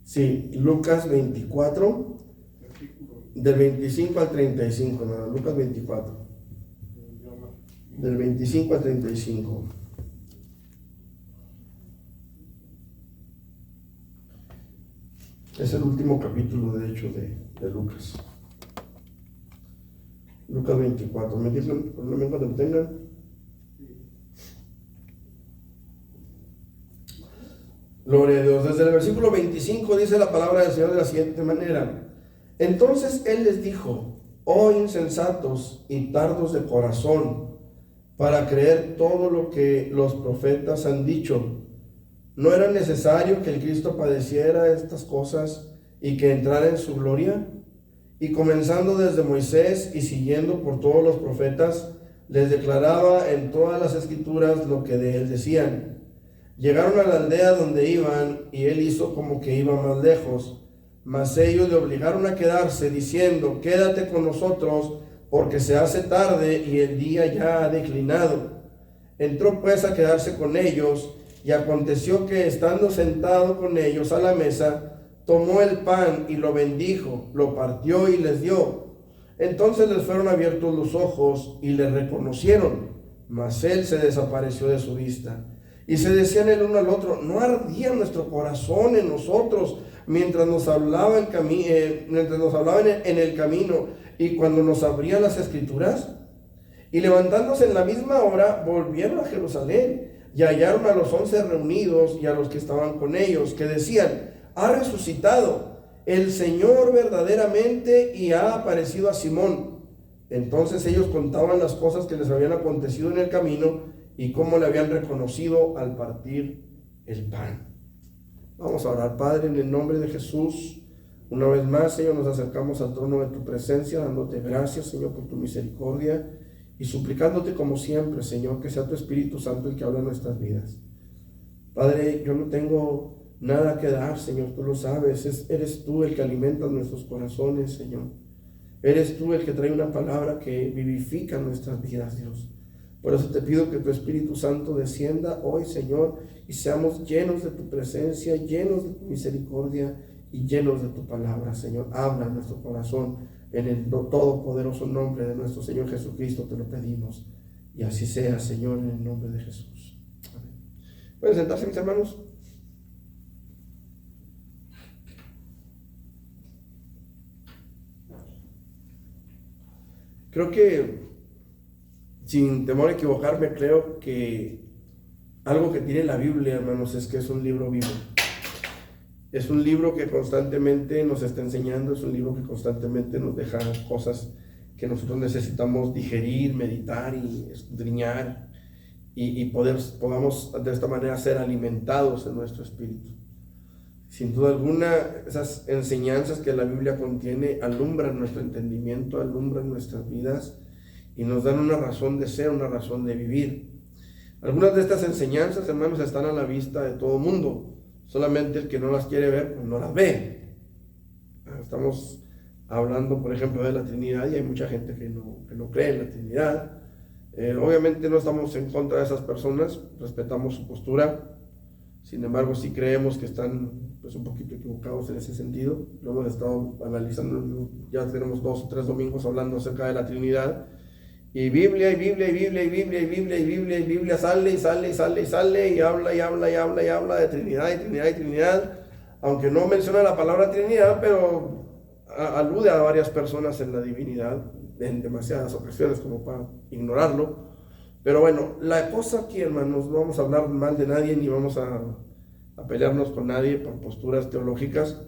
Sí, Lucas 24, del 25 al 35, no, Lucas 24, del 25 al 35. Es el último capítulo, de hecho, de Lucas. Lucas 24. ¿Me dicen cuando lo tengan? Gloria a Dios. Desde el versículo 25 dice la palabra del Señor de la siguiente manera. Entonces Él les dijo: oh insensatos y tardos de corazón, para creer todo lo que los profetas han dicho. ¿No era necesario que el Cristo padeciera estas cosas y que entrara en su gloria? Y comenzando desde Moisés y siguiendo por todos los profetas, les declaraba en todas las escrituras lo que de él decían. Llegaron a la aldea donde iban, y él hizo como que iba más lejos, mas ellos le obligaron a quedarse, diciendo: quédate con nosotros, porque se hace tarde y el día ya ha declinado. Entró pues a quedarse con ellos, y aconteció que, estando sentado con ellos a la mesa, tomó el pan y lo bendijo, lo partió y les dio. Entonces les fueron abiertos los ojos y le reconocieron, mas él se desapareció de su vista. Y se decían el uno al otro: ¿no ardía nuestro corazón en nosotros mientras nos hablaba en el camino y cuando nos abría las escrituras? Y levantándose en la misma hora, volvieron a Jerusalén, y hallaron a los 11 reunidos y a los que estaban con ellos, que decían: ha resucitado el Señor verdaderamente y ha aparecido a Simón. Entonces ellos contaban las cosas que les habían acontecido en el camino y cómo le habían reconocido al partir el pan. Vamos a orar. Padre, en el nombre de Jesús, una vez más, Señor, nos acercamos al trono de tu presencia, dándote gracias, Señor, por tu misericordia, y suplicándote como siempre, Señor, que sea tu Espíritu Santo el que habla en nuestras vidas. Padre, yo no tengo nada que dar, Señor, tú lo sabes. Eres tú el que alimenta nuestros corazones, Señor. Eres tú el que trae una palabra que vivifica nuestras vidas, Dios. Por eso te pido que tu Espíritu Santo descienda hoy, Señor, y seamos llenos de tu presencia, llenos de tu misericordia y llenos de tu palabra, Señor. Habla en nuestro corazón. En el todopoderoso nombre de nuestro Señor Jesucristo te lo pedimos. Y así sea, Señor, en el nombre de Jesús. Amén. ¿Pueden sentarse, mis hermanos? Creo que, sin temor a equivocarme, creo que algo que tiene la Biblia, hermanos, es que es un libro vivo. Es un libro que constantemente nos está enseñando, es un libro que constantemente nos deja cosas que nosotros necesitamos digerir, meditar y escudriñar, y podamos de esta manera ser alimentados en nuestro espíritu. Sin duda alguna, esas enseñanzas que la Biblia contiene alumbran nuestro entendimiento, alumbran nuestras vidas y nos dan una razón de ser, una razón de vivir. Algunas de estas enseñanzas, hermanos, están a la vista de todo mundo. Solamente el que no las quiere ver, pues no las ve. Estamos hablando, por ejemplo, de la Trinidad, y hay mucha gente que no cree en la Trinidad. Obviamente no estamos en contra de esas personas, respetamos su postura. Sin embargo, sí creemos que están pues un poquito equivocados en ese sentido. Lo hemos estado analizando, ya tenemos 2 o 3 domingos hablando acerca de la Trinidad. Y Biblia, y Biblia, y Biblia, y Biblia, y Biblia, y Biblia, y Biblia sale, y sale, y sale, y sale, y habla, y habla, y habla, y habla de Trinidad, y Trinidad, y Trinidad. Aunque no menciona la palabra Trinidad, pero alude a varias personas en la divinidad en demasiadas ocasiones como para ignorarlo. Pero bueno, la cosa aquí, hermanos, no vamos a hablar mal de nadie, ni vamos a pelearnos con nadie por posturas teológicas.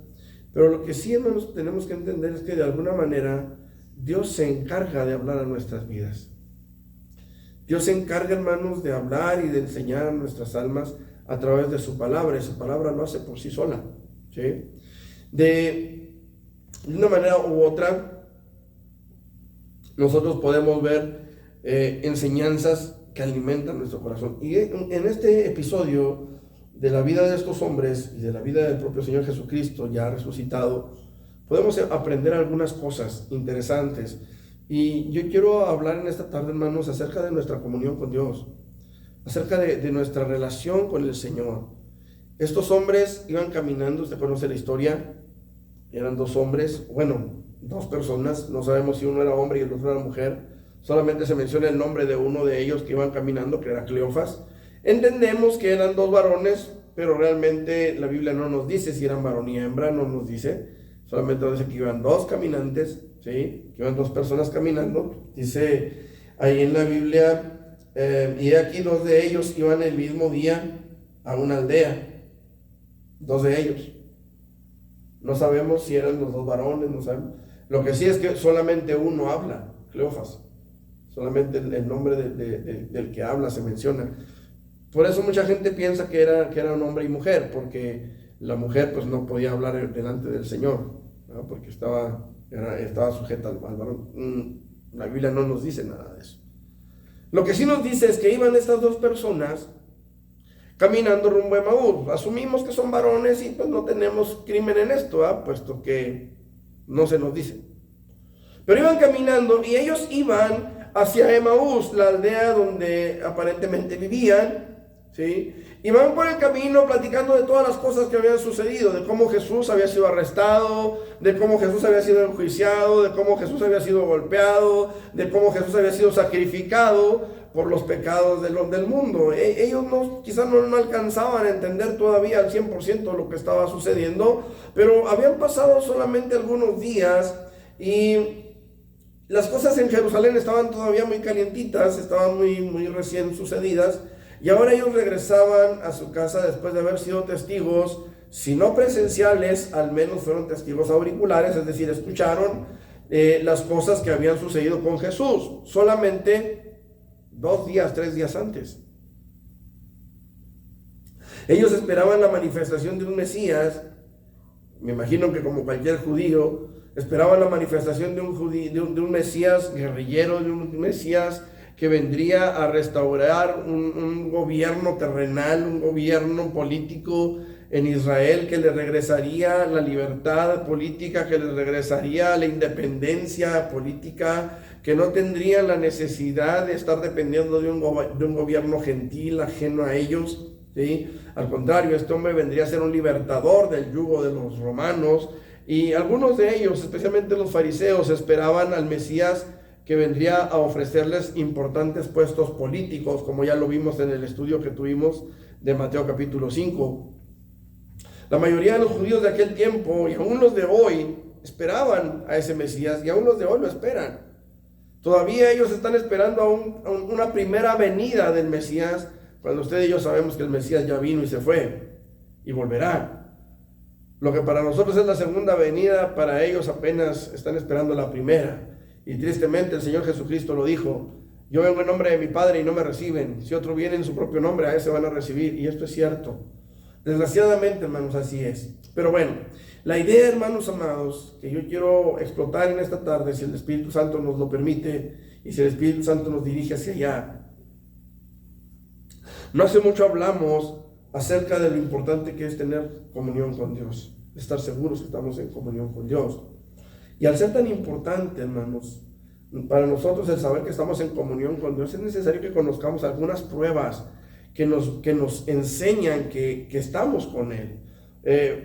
Pero lo que sí, hermanos, tenemos que entender es que de alguna manera Dios se encarga de hablar a nuestras vidas. Dios se encarga, hermanos, de hablar y de enseñar a nuestras almas a través de su palabra, y su palabra lo hace por sí sola, ¿sí? De una manera u otra, nosotros podemos ver enseñanzas que alimentan nuestro corazón. Y en este episodio de la vida de estos hombres y de la vida del propio Señor Jesucristo ya resucitado, podemos aprender algunas cosas interesantes. Y yo quiero hablar en esta tarde, hermanos, acerca de nuestra comunión con Dios, acerca de nuestra relación con el Señor. Estos hombres iban caminando, usted conoce la historia, eran dos hombres, bueno, dos personas, no sabemos si uno era hombre y el otro era mujer, solamente se menciona el nombre de uno de ellos que iban caminando, que era Cleofas. Entendemos que eran dos varones, pero realmente la Biblia no nos dice si eran varón y hembra, no nos dice, solamente nos dice que iban dos caminantes, ¿sí? Que iban dos personas caminando, dice ahí en la Biblia, y aquí dos de ellos iban el mismo día a una aldea, dos de ellos. No sabemos si eran los dos varones, no sabemos. Lo que sí es que solamente uno habla, Cleofas. Solamente el nombre del que habla se menciona. Por eso mucha gente piensa que era un hombre y mujer, porque la mujer pues no podía hablar delante del Señor, ¿no? Porque estaba sujeta al varón. La Biblia no nos dice nada de eso. Lo que sí nos dice es que iban estas dos personas caminando rumbo a Emaús. Asumimos que son varones y pues no tenemos crimen en esto, puesto que no se nos dice. Pero iban caminando y ellos iban hacia Emaús, la aldea donde aparentemente vivían, ¿sí? Y van por el camino platicando de todas las cosas que habían sucedido, de cómo Jesús había sido arrestado, de cómo Jesús había sido enjuiciado, de cómo Jesús había sido golpeado, de cómo Jesús había sido sacrificado por los pecados del mundo. Ellos quizás no alcanzaban a entender todavía al 100% lo que estaba sucediendo, pero habían pasado solamente algunos días y las cosas en Jerusalén estaban todavía muy calientitas, estaban muy recién sucedidas, y ahora ellos regresaban a su casa después de haber sido testigos, si no presenciales, al menos fueron testigos auriculares, es decir, escucharon las cosas que habían sucedido con Jesús, solamente 2 días, 3 días antes. Ellos esperaban la manifestación de un Mesías, me imagino que como cualquier judío, esperaban la manifestación de un Mesías guerrillero, de un Mesías que vendría a restaurar un gobierno terrenal, un gobierno político en Israel, que le regresaría la libertad política, que le regresaría la independencia política, que no tendrían la necesidad de estar dependiendo de un gobierno gentil, ajeno a ellos, ¿sí? Al contrario, este hombre vendría a ser un libertador del yugo de los romanos, y algunos de ellos, especialmente los fariseos, esperaban al Mesías que vendría a ofrecerles importantes puestos políticos, como ya lo vimos en el estudio que tuvimos de Mateo capítulo 5. La mayoría de los judíos de aquel tiempo, y aún los de hoy, esperaban a ese Mesías, y aún los de hoy lo esperan. Todavía ellos están esperando a una primera venida del Mesías, cuando usted y yo sabemos que el Mesías ya vino y se fue, y volverá. Lo que para nosotros es la segunda venida, para ellos apenas están esperando la primera. Y tristemente el Señor Jesucristo lo dijo: yo vengo en nombre de mi Padre y no me reciben. Si otro viene en su propio nombre, a ese van a recibir. Y esto es cierto. Desgraciadamente, hermanos, así es. Pero bueno, la idea, hermanos amados, que yo quiero explotar en esta tarde, si el Espíritu Santo nos lo permite y si el Espíritu Santo nos dirige hacia allá. No hace mucho hablamos acerca de lo importante que es tener comunión con Dios, estar seguros que estamos en comunión con Dios. Y al ser tan importante, hermanos, para nosotros el saber que estamos en comunión con Dios, es necesario que conozcamos algunas pruebas que nos enseñan que estamos con Él.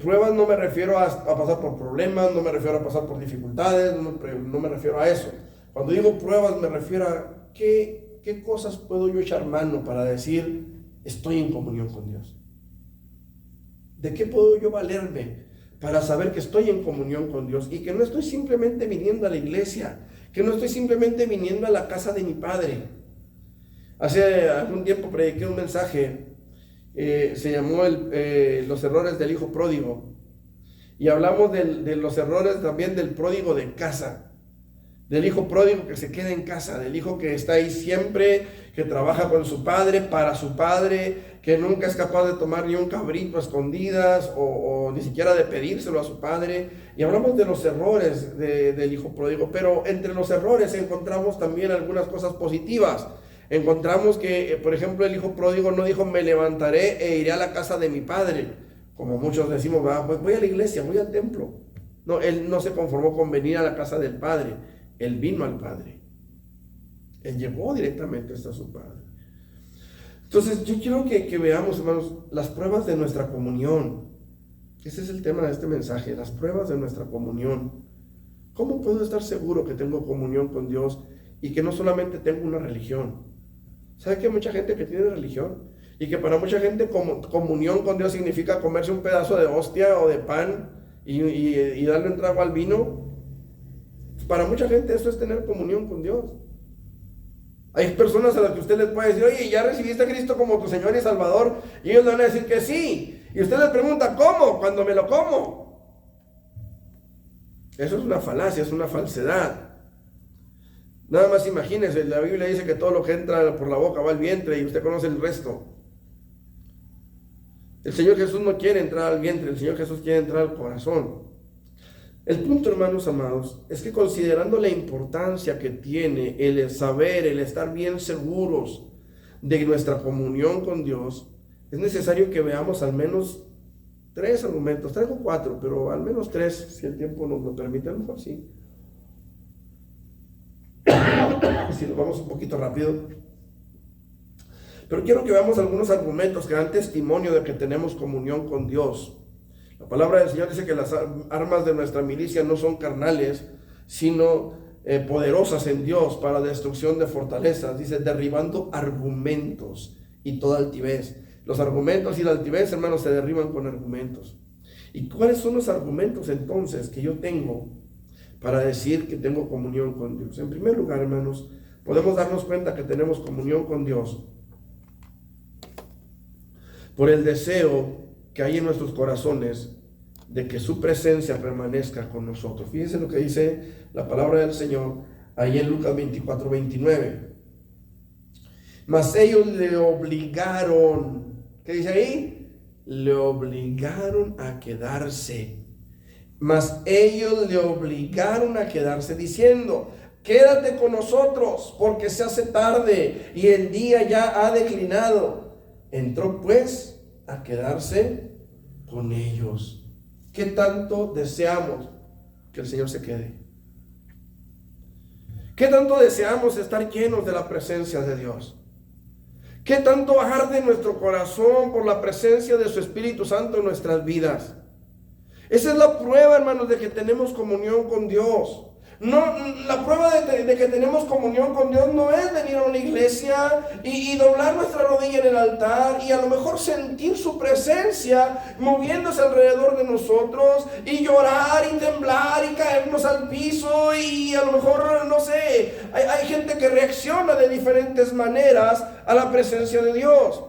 Pruebas no me refiero a pasar por problemas, no me refiero a pasar por dificultades, no me refiero a eso. Cuando digo pruebas me refiero a qué cosas puedo yo echar mano para decir estoy en comunión con Dios. ¿De qué puedo yo valerme para saber que estoy en comunión con Dios y que no estoy simplemente viniendo a la iglesia, que no estoy simplemente viniendo a la casa de mi Padre? Hace algún tiempo prediqué un mensaje, se llamó los errores del hijo pródigo, y hablamos de los errores también del pródigo de casa, del hijo pródigo que se queda en casa, del hijo que está ahí siempre, que trabaja con su padre, para su padre, que nunca es capaz de tomar ni un cabrito a escondidas o ni siquiera de pedírselo a su padre. Y hablamos de los errores del hijo pródigo, pero entre los errores encontramos también algunas cosas positivas. Encontramos que, por ejemplo, el hijo pródigo no dijo: me levantaré e iré a la casa de mi padre, como muchos decimos, pues voy a la iglesia, voy al templo. No, él no se conformó con venir a la casa del padre, él vino al Padre, él llegó directamente hasta su Padre. Entonces yo quiero que veamos, hermanos, las pruebas de nuestra comunión. Ese es el tema de este mensaje, las pruebas de nuestra comunión. ¿Cómo puedo estar seguro que tengo comunión con Dios y que no solamente tengo una religión? ¿Sabe que hay mucha gente que tiene religión? Y que para mucha gente comunión con Dios significa comerse un pedazo de hostia o de pan y darle un trago al vino. Para mucha gente eso es tener comunión con Dios. Hay personas a las que usted les puede decir, oye, ¿ya recibiste a Cristo como tu Señor y Salvador? Y ellos le van a decir que sí. Y usted les pregunta, ¿cómo? Cuando me lo como. Eso es una falacia, es una falsedad. Nada más imagínese, la Biblia dice que todo lo que entra por la boca va al vientre y usted conoce el resto. El Señor Jesús no quiere entrar al vientre, el Señor Jesús quiere entrar al corazón. El punto, hermanos amados, es que considerando la importancia que tiene el saber, el estar bien seguros de nuestra comunión con Dios, es necesario que veamos al menos 3 argumentos. Traigo 4, pero al menos 3, si el tiempo nos lo permite, a lo mejor sí. Si nos vamos un poquito rápido. Pero quiero que veamos algunos argumentos que dan testimonio de que tenemos comunión con Dios. La palabra del Señor dice que las armas de nuestra milicia no son carnales, sino poderosas en Dios para destrucción de fortalezas. Dice, derribando argumentos y toda altivez. Los argumentos y la altivez, hermanos, se derriban con argumentos. ¿Y cuáles son los argumentos entonces que yo tengo para decir que tengo comunión con Dios? En primer lugar, hermanos, podemos darnos cuenta que tenemos comunión con Dios por el deseo que hay en nuestros corazones de que su presencia permanezca con nosotros. Fíjense lo que dice la palabra del Señor ahí en Lucas 24:29. Mas ellos le obligaron, ¿qué dice ahí? Le obligaron a quedarse. Mas ellos le obligaron a quedarse diciendo, quédate con nosotros porque se hace tarde y el día ya ha declinado. Entró pues a quedarse con ellos. ¿Qué tanto deseamos que el Señor se quede? ¿Qué tanto deseamos estar llenos de la presencia de Dios? ¿Qué tanto arde nuestro corazón por la presencia de su Espíritu Santo en nuestras vidas? Esa es la prueba, hermanos, de que tenemos comunión con Dios. No, la prueba de que tenemos comunión con Dios no es venir a una iglesia y doblar nuestra rodilla en el altar y a lo mejor sentir su presencia moviéndose alrededor de nosotros y llorar y temblar y caernos al piso y a lo mejor, no sé, hay gente que reacciona de diferentes maneras a la presencia de Dios.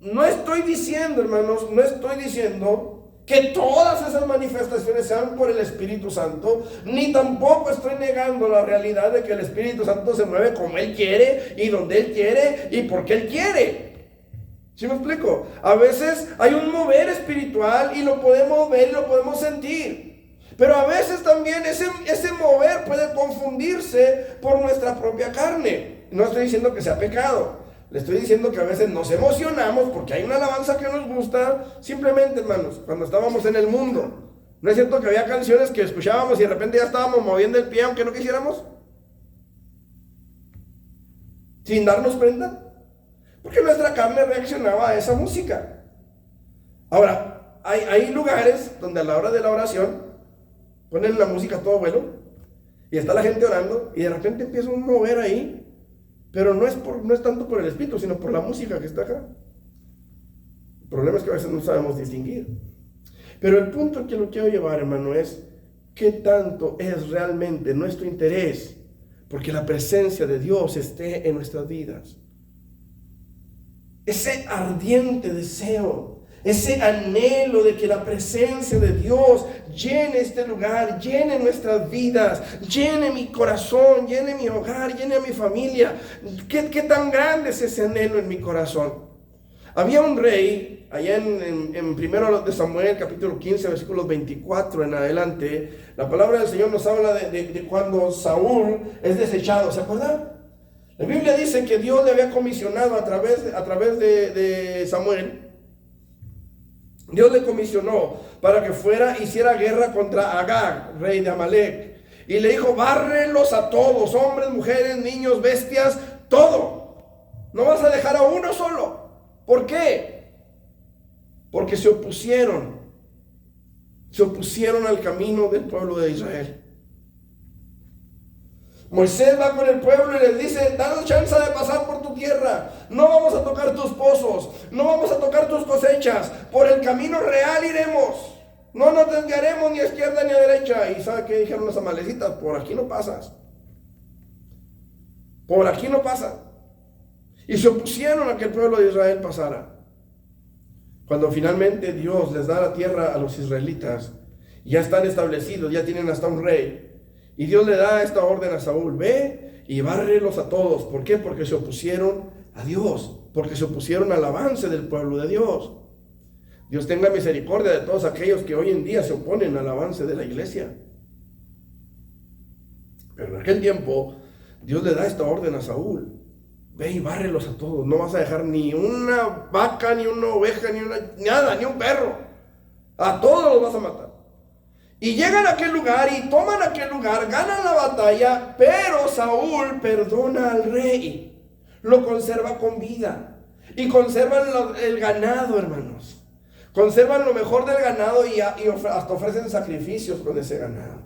No estoy diciendo, hermanos, no estoy diciendo que todas esas manifestaciones sean por el Espíritu Santo, ni tampoco estoy negando la realidad de que el Espíritu Santo se mueve como Él quiere y donde Él quiere y porque Él quiere. ¿Sí me explico? A veces hay un mover espiritual y lo podemos ver y lo podemos sentir, pero a veces también ese mover puede confundirse por nuestra propia carne. No estoy diciendo que sea pecado. Le estoy diciendo que a veces nos emocionamos porque hay una alabanza que nos gusta, simplemente, hermanos, cuando estábamos en el mundo. ¿No es cierto que había canciones que escuchábamos y de repente ya estábamos moviendo el pie aunque no quisiéramos? Sin darnos cuenta. Porque nuestra carne reaccionaba a esa música. Ahora, hay lugares donde a la hora de la oración ponen la música a todo vuelo y está la gente orando y de repente empieza un mover ahí. Pero no es tanto por el Espíritu, sino por la música que está acá. El problema es que a veces no sabemos distinguir. Pero el punto que lo quiero llevar, hermano, es qué tanto es realmente nuestro interés porque la presencia de Dios esté en nuestras vidas. Ese ardiente deseo, ese anhelo de que la presencia de Dios llene este lugar, llene nuestras vidas, llene mi corazón, llene mi hogar, llene a mi familia. ¿Qué tan grande es ese anhelo en mi corazón? Había un rey, allá en primero de Samuel, capítulo 15, versículos 24 en adelante, la palabra del Señor nos habla de cuando Saúl es desechado, ¿se acuerdan? La Biblia dice que Dios le había comisionado a través de Samuel. Dios le comisionó para que fuera, hiciera guerra contra Agag, rey de Amalek. Y le dijo, bárrelos a todos, hombres, mujeres, niños, bestias, todo. No vas a dejar a uno solo. ¿Por qué? Porque se opusieron al camino del pueblo de Israel. Moisés va con el pueblo y les dice: danos chance de pasar por tu tierra, no vamos a tocar tus pozos, no vamos a tocar tus cosechas, por el camino real iremos, no nos desviaremos ni a izquierda ni a derecha. ¿Y sabe qué dijeron los amalecitas? Por aquí no pasas, por aquí no pasa. Y se opusieron a que el pueblo de Israel pasara. Cuando finalmente Dios les da la tierra a los israelitas, ya están establecidos, ya tienen hasta un rey, y Dios le da esta orden a Saúl: ve y bárrelos a todos. ¿Por qué? Porque se opusieron a Dios, porque se opusieron al avance del pueblo de Dios. Dios tenga misericordia de todos aquellos que hoy en día se oponen al avance de la iglesia. Pero en aquel tiempo Dios le da esta orden a Saúl: ve y bárrelos a todos, no vas a dejar ni una vaca, ni una oveja, nada, ni un perro, a todos los vas a matar. Y llegan a aquel lugar y toman aquel lugar, ganan la batalla, pero Saúl perdona al rey, lo conserva con vida, y conservan el ganado, hermanos. Conservan lo mejor del ganado y hasta ofrecen sacrificios con ese ganado.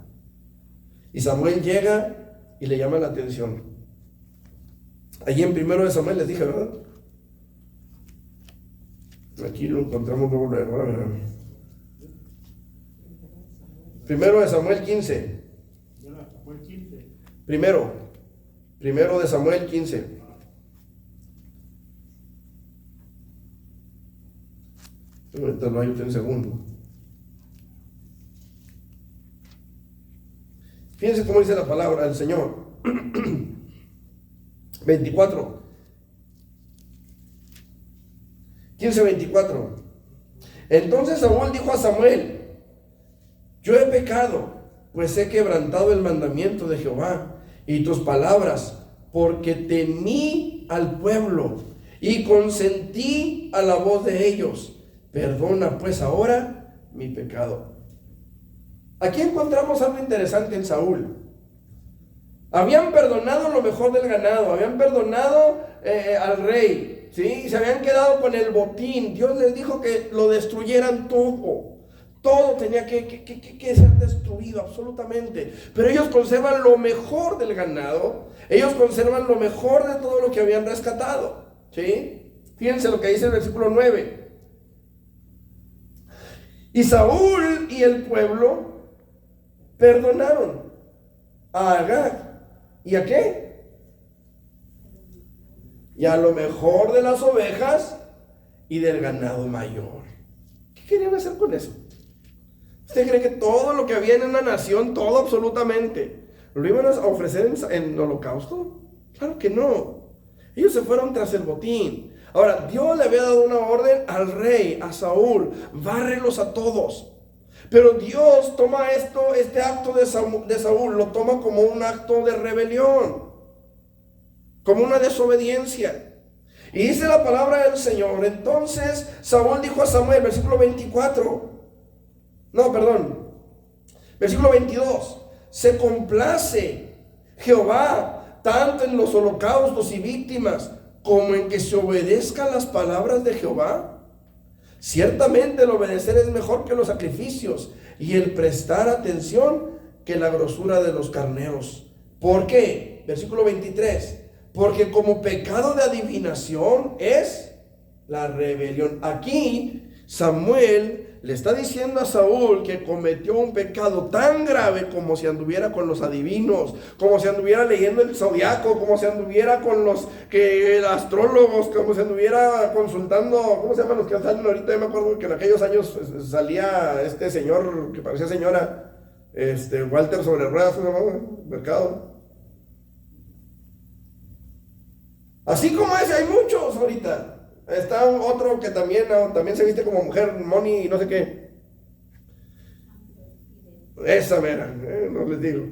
Y Samuel llega y le llama la atención. Allí en 1 Samuel les dije, ¿verdad? Aquí lo encontramos luego. 1 Samuel 15. Primero de Samuel 15. Ahorita lo hay usted en segundo. Fíjense cómo dice la palabra del Señor. 24. 15:24. Entonces Saúl dijo a Samuel: yo he pecado, pues he quebrantado el mandamiento de Jehová y tus palabras, porque temí al pueblo y consentí a la voz de ellos. Perdona pues ahora mi pecado. Aquí encontramos algo interesante en Saúl. Habían perdonado lo mejor del ganado, habían perdonado al rey, ¿sí? Y se habían quedado con el botín. Dios les dijo que lo destruyeran todo. Todo tenía que ser destruido, absolutamente. Pero ellos conservan lo mejor del ganado. Ellos conservan lo mejor de todo lo que habían rescatado, ¿sí? Fíjense lo que dice el versículo 9. Y Saúl y el pueblo perdonaron a Agag. ¿Y a qué? Y a lo mejor de las ovejas y del ganado mayor. ¿Qué querían hacer con eso? ¿Usted cree que todo lo que había en una nación, todo absolutamente, lo iban a ofrecer en holocausto? Claro que no. Ellos se fueron tras el botín. Ahora, Dios le había dado una orden al rey, a Saúl: bárrelos a todos. Pero Dios toma este acto de Saúl, lo toma como un acto de rebelión, como una desobediencia. Y dice la palabra del Señor: entonces Saúl dijo a Samuel, versículo 24, versículo 22: se complace Jehová tanto en los holocaustos y víctimas como en que se obedezcan las palabras de Jehová. Ciertamente el obedecer es mejor que los sacrificios, y el prestar atención que la grosura de los carneros. ¿Por qué? Versículo 23: porque como pecado de adivinación es la rebelión. Aquí Samuel le está diciendo a Saúl que cometió un pecado tan grave como si anduviera con los adivinos, como si anduviera leyendo el zodiaco, como si anduviera con los astrólogos, como si anduviera consultando, ¿cómo se llaman los que salen ahorita? Yo me acuerdo que en aquellos años salía este señor que parecía señora, Walter sobre ruedas, ¿no? Mercado. Así como ese hay muchos ahorita. Está otro que también se viste como mujer, Moni y no sé qué. Esa mera, no les digo.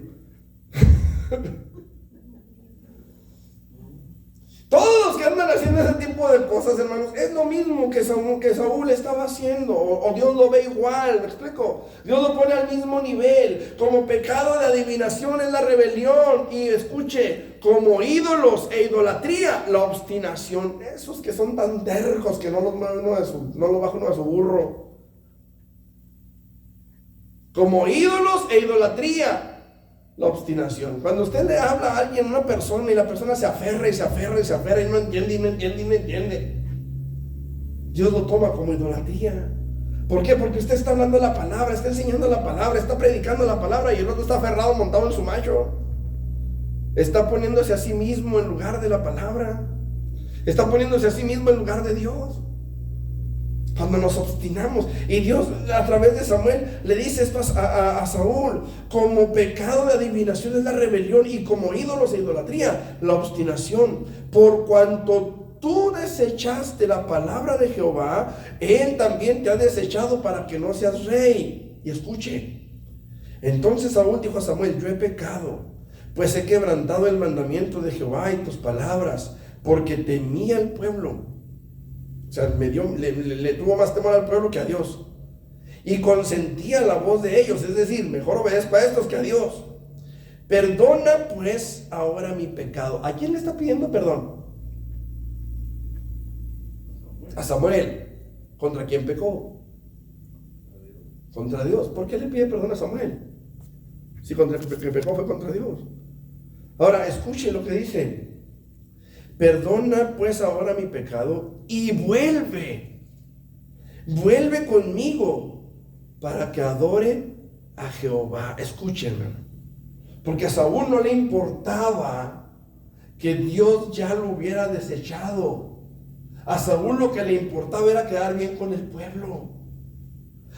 Todos los que andan haciendo ese tipo de cosas, hermanos, es lo mismo que Saúl estaba haciendo, o Dios lo ve igual, ¿me explico? Dios lo pone al mismo nivel. Como pecado de adivinación es la rebelión, y escuche, como ídolos e idolatría, la obstinación. Esos que son tan tercos que no los baja uno de su burro. Como ídolos e idolatría, la obstinación. Cuando usted le habla a alguien, a una persona, y la persona se aferra y se aferra y se aferra y no entiende y no entiende y no entiende, Dios lo toma como idolatría. ¿Por qué? Porque usted está hablando la palabra, está enseñando la palabra, está predicando la palabra, y el otro está aferrado, montado en su macho. Está poniéndose a sí mismo en lugar de la palabra. Está poniéndose a sí mismo en lugar de Dios. Cuando nos obstinamos, y Dios a través de Samuel le dice esto a Saúl: como pecado de adivinación es la rebelión, y como ídolos e idolatría, la obstinación. Por cuanto tú desechaste la palabra de Jehová, Él también te ha desechado para que no seas rey. Y escuche, entonces Saúl dijo a Samuel: yo he pecado, pues he quebrantado el mandamiento de Jehová y tus palabras, porque temía al pueblo. O sea, le tuvo más temor al pueblo que a Dios, y consentía la voz de ellos, es decir, mejor obedezco a estos que a Dios. Perdona pues ahora mi pecado. ¿A quién le está pidiendo perdón? A Samuel. ¿Contra quién pecó? Contra Dios. ¿Por qué le pide perdón a Samuel? Si contra el que pecó fue contra Dios. Ahora escuche lo que dice: perdona pues ahora mi pecado y vuelve conmigo para que adore a Jehová. Escúchenme, porque a Saúl no le importaba que Dios ya lo hubiera desechado. A Saúl lo que le importaba era quedar bien con el pueblo.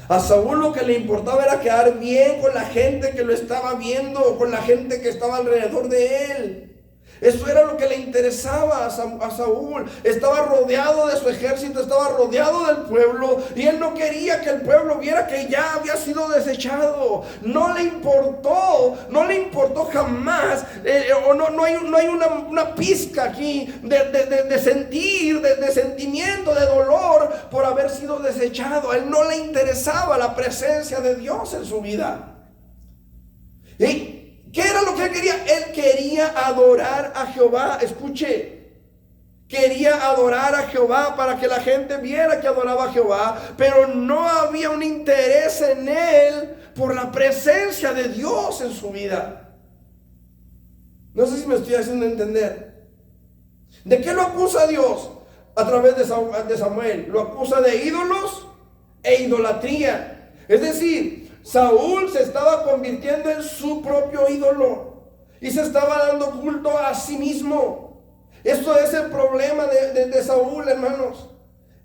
A Saúl lo que le importaba era quedar bien con la gente que lo estaba viendo, con la gente que estaba alrededor de él. Eso era lo que le interesaba a Saúl. Estaba rodeado de su ejército, estaba rodeado del pueblo, y él no quería que el pueblo viera que ya había sido desechado. No le importó jamás, no hay una pizca aquí de sentir, de sentimiento, de dolor por haber sido desechado. A él no le interesaba la presencia de Dios en su vida. ¿Y qué era lo que él quería? Él quería adorar a Jehová. Escuche, quería adorar a Jehová para que la gente viera que adoraba a Jehová, pero no había un interés en él por la presencia de Dios en su vida. No sé si me estoy haciendo entender. ¿De qué lo acusa Dios a través de Samuel? Lo acusa de ídolos e idolatría. Es decir, Saúl se estaba convirtiendo en su propio ídolo y se estaba dando culto a sí mismo. Esto es el problema de Saúl, hermanos.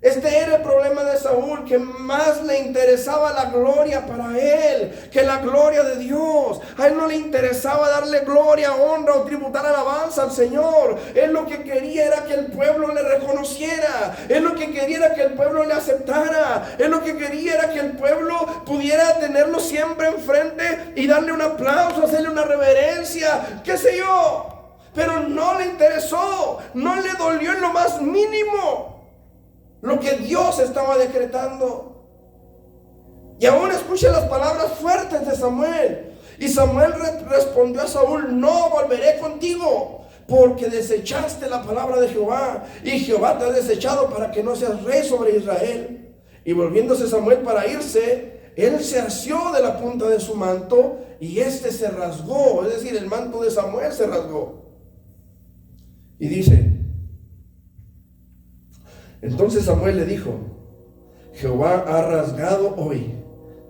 Este era el problema de Saúl, que más le interesaba la gloria para él que la gloria de Dios. A él no le interesaba darle gloria, honra o tributar alabanza al Señor. Él lo que quería era que el pueblo le reconociera. Él lo que quería era que el pueblo le aceptara. Él lo que quería era que el pueblo pudiera tenerlo siempre enfrente y darle un aplauso, hacerle una reverencia, qué sé yo. Pero no le interesó, no le dolió en lo más mínimo lo que Dios estaba decretando. Y aún escuche las palabras fuertes de Samuel. Y Samuel respondió a Saúl: no volveré contigo, porque desechaste la palabra de Jehová, y Jehová te ha desechado para que no seas rey sobre Israel. Y volviéndose Samuel para irse, él se asió de la punta de su manto, y este se rasgó. Es decir, el manto de Samuel se rasgó. Y dice: entonces Samuel le dijo: Jehová ha rasgado hoy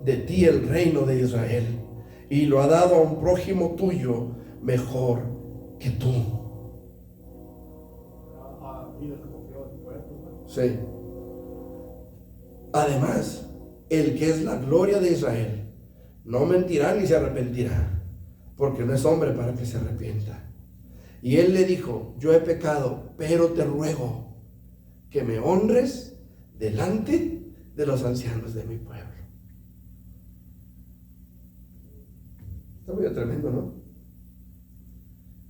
de ti el reino de Israel, y lo ha dado a un prójimo tuyo mejor que tú. Sí. Además, el que es la gloria de Israel no mentirá ni se arrepentirá, porque no es hombre para que se arrepienta. Y él le dijo: yo he pecado, pero te ruego que me honres delante de los ancianos de mi pueblo. Está muy tremendo, ¿no?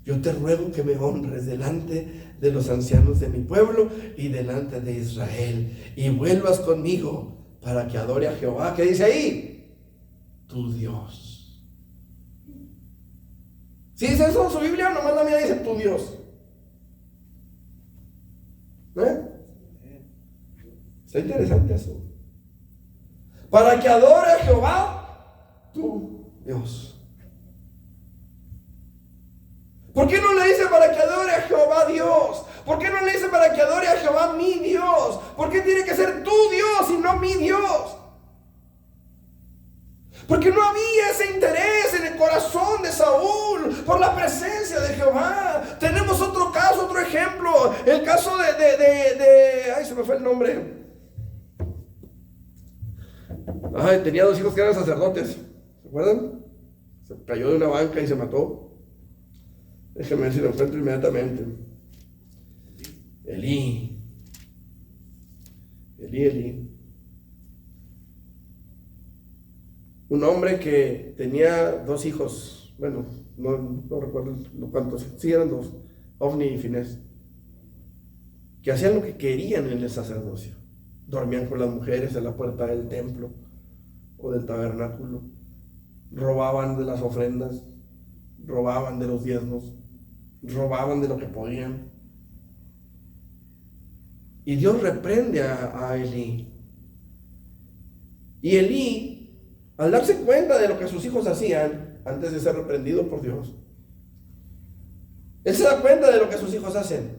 yo te ruego que me honres delante de los ancianos de mi pueblo y delante de Israel, y vuelvas conmigo para que adore a Jehová. ¿Qué dice ahí? Tu Dios. ¿Sí dice eso en su Biblia? Nomás la mía dice tu Dios. Está interesante eso. Para que adore a Jehová, tu Dios. ¿Por qué no le dice para que adore a Jehová Dios? ¿Por qué no le dice para que adore a Jehová mi Dios? ¿Por qué tiene que ser tu Dios y no mi Dios? Porque no había ese interés en el corazón de Saúl por la presencia de Jehová. Tenemos otro caso, otro ejemplo. El caso ay, se me fue el nombre. Ay, tenía 2 hijos que eran sacerdotes. ¿Se acuerdan? Se cayó de una banca y se mató. Déjenme ver si lo encuentro inmediatamente. Elí. Un hombre que tenía 2 hijos. Bueno, no recuerdo cuántos. Sí, eran 2. Ofni y Finés. Que hacían lo que querían en el sacerdocio. Dormían con las mujeres en la puerta del templo o del tabernáculo. Robaban de las ofrendas. Robaban de los diezmos. Robaban de lo que podían. Y Dios reprende a Elí. Y Elí, al darse cuenta de lo que sus hijos hacían, antes de ser reprendido por Dios, él se da cuenta de lo que sus hijos hacen.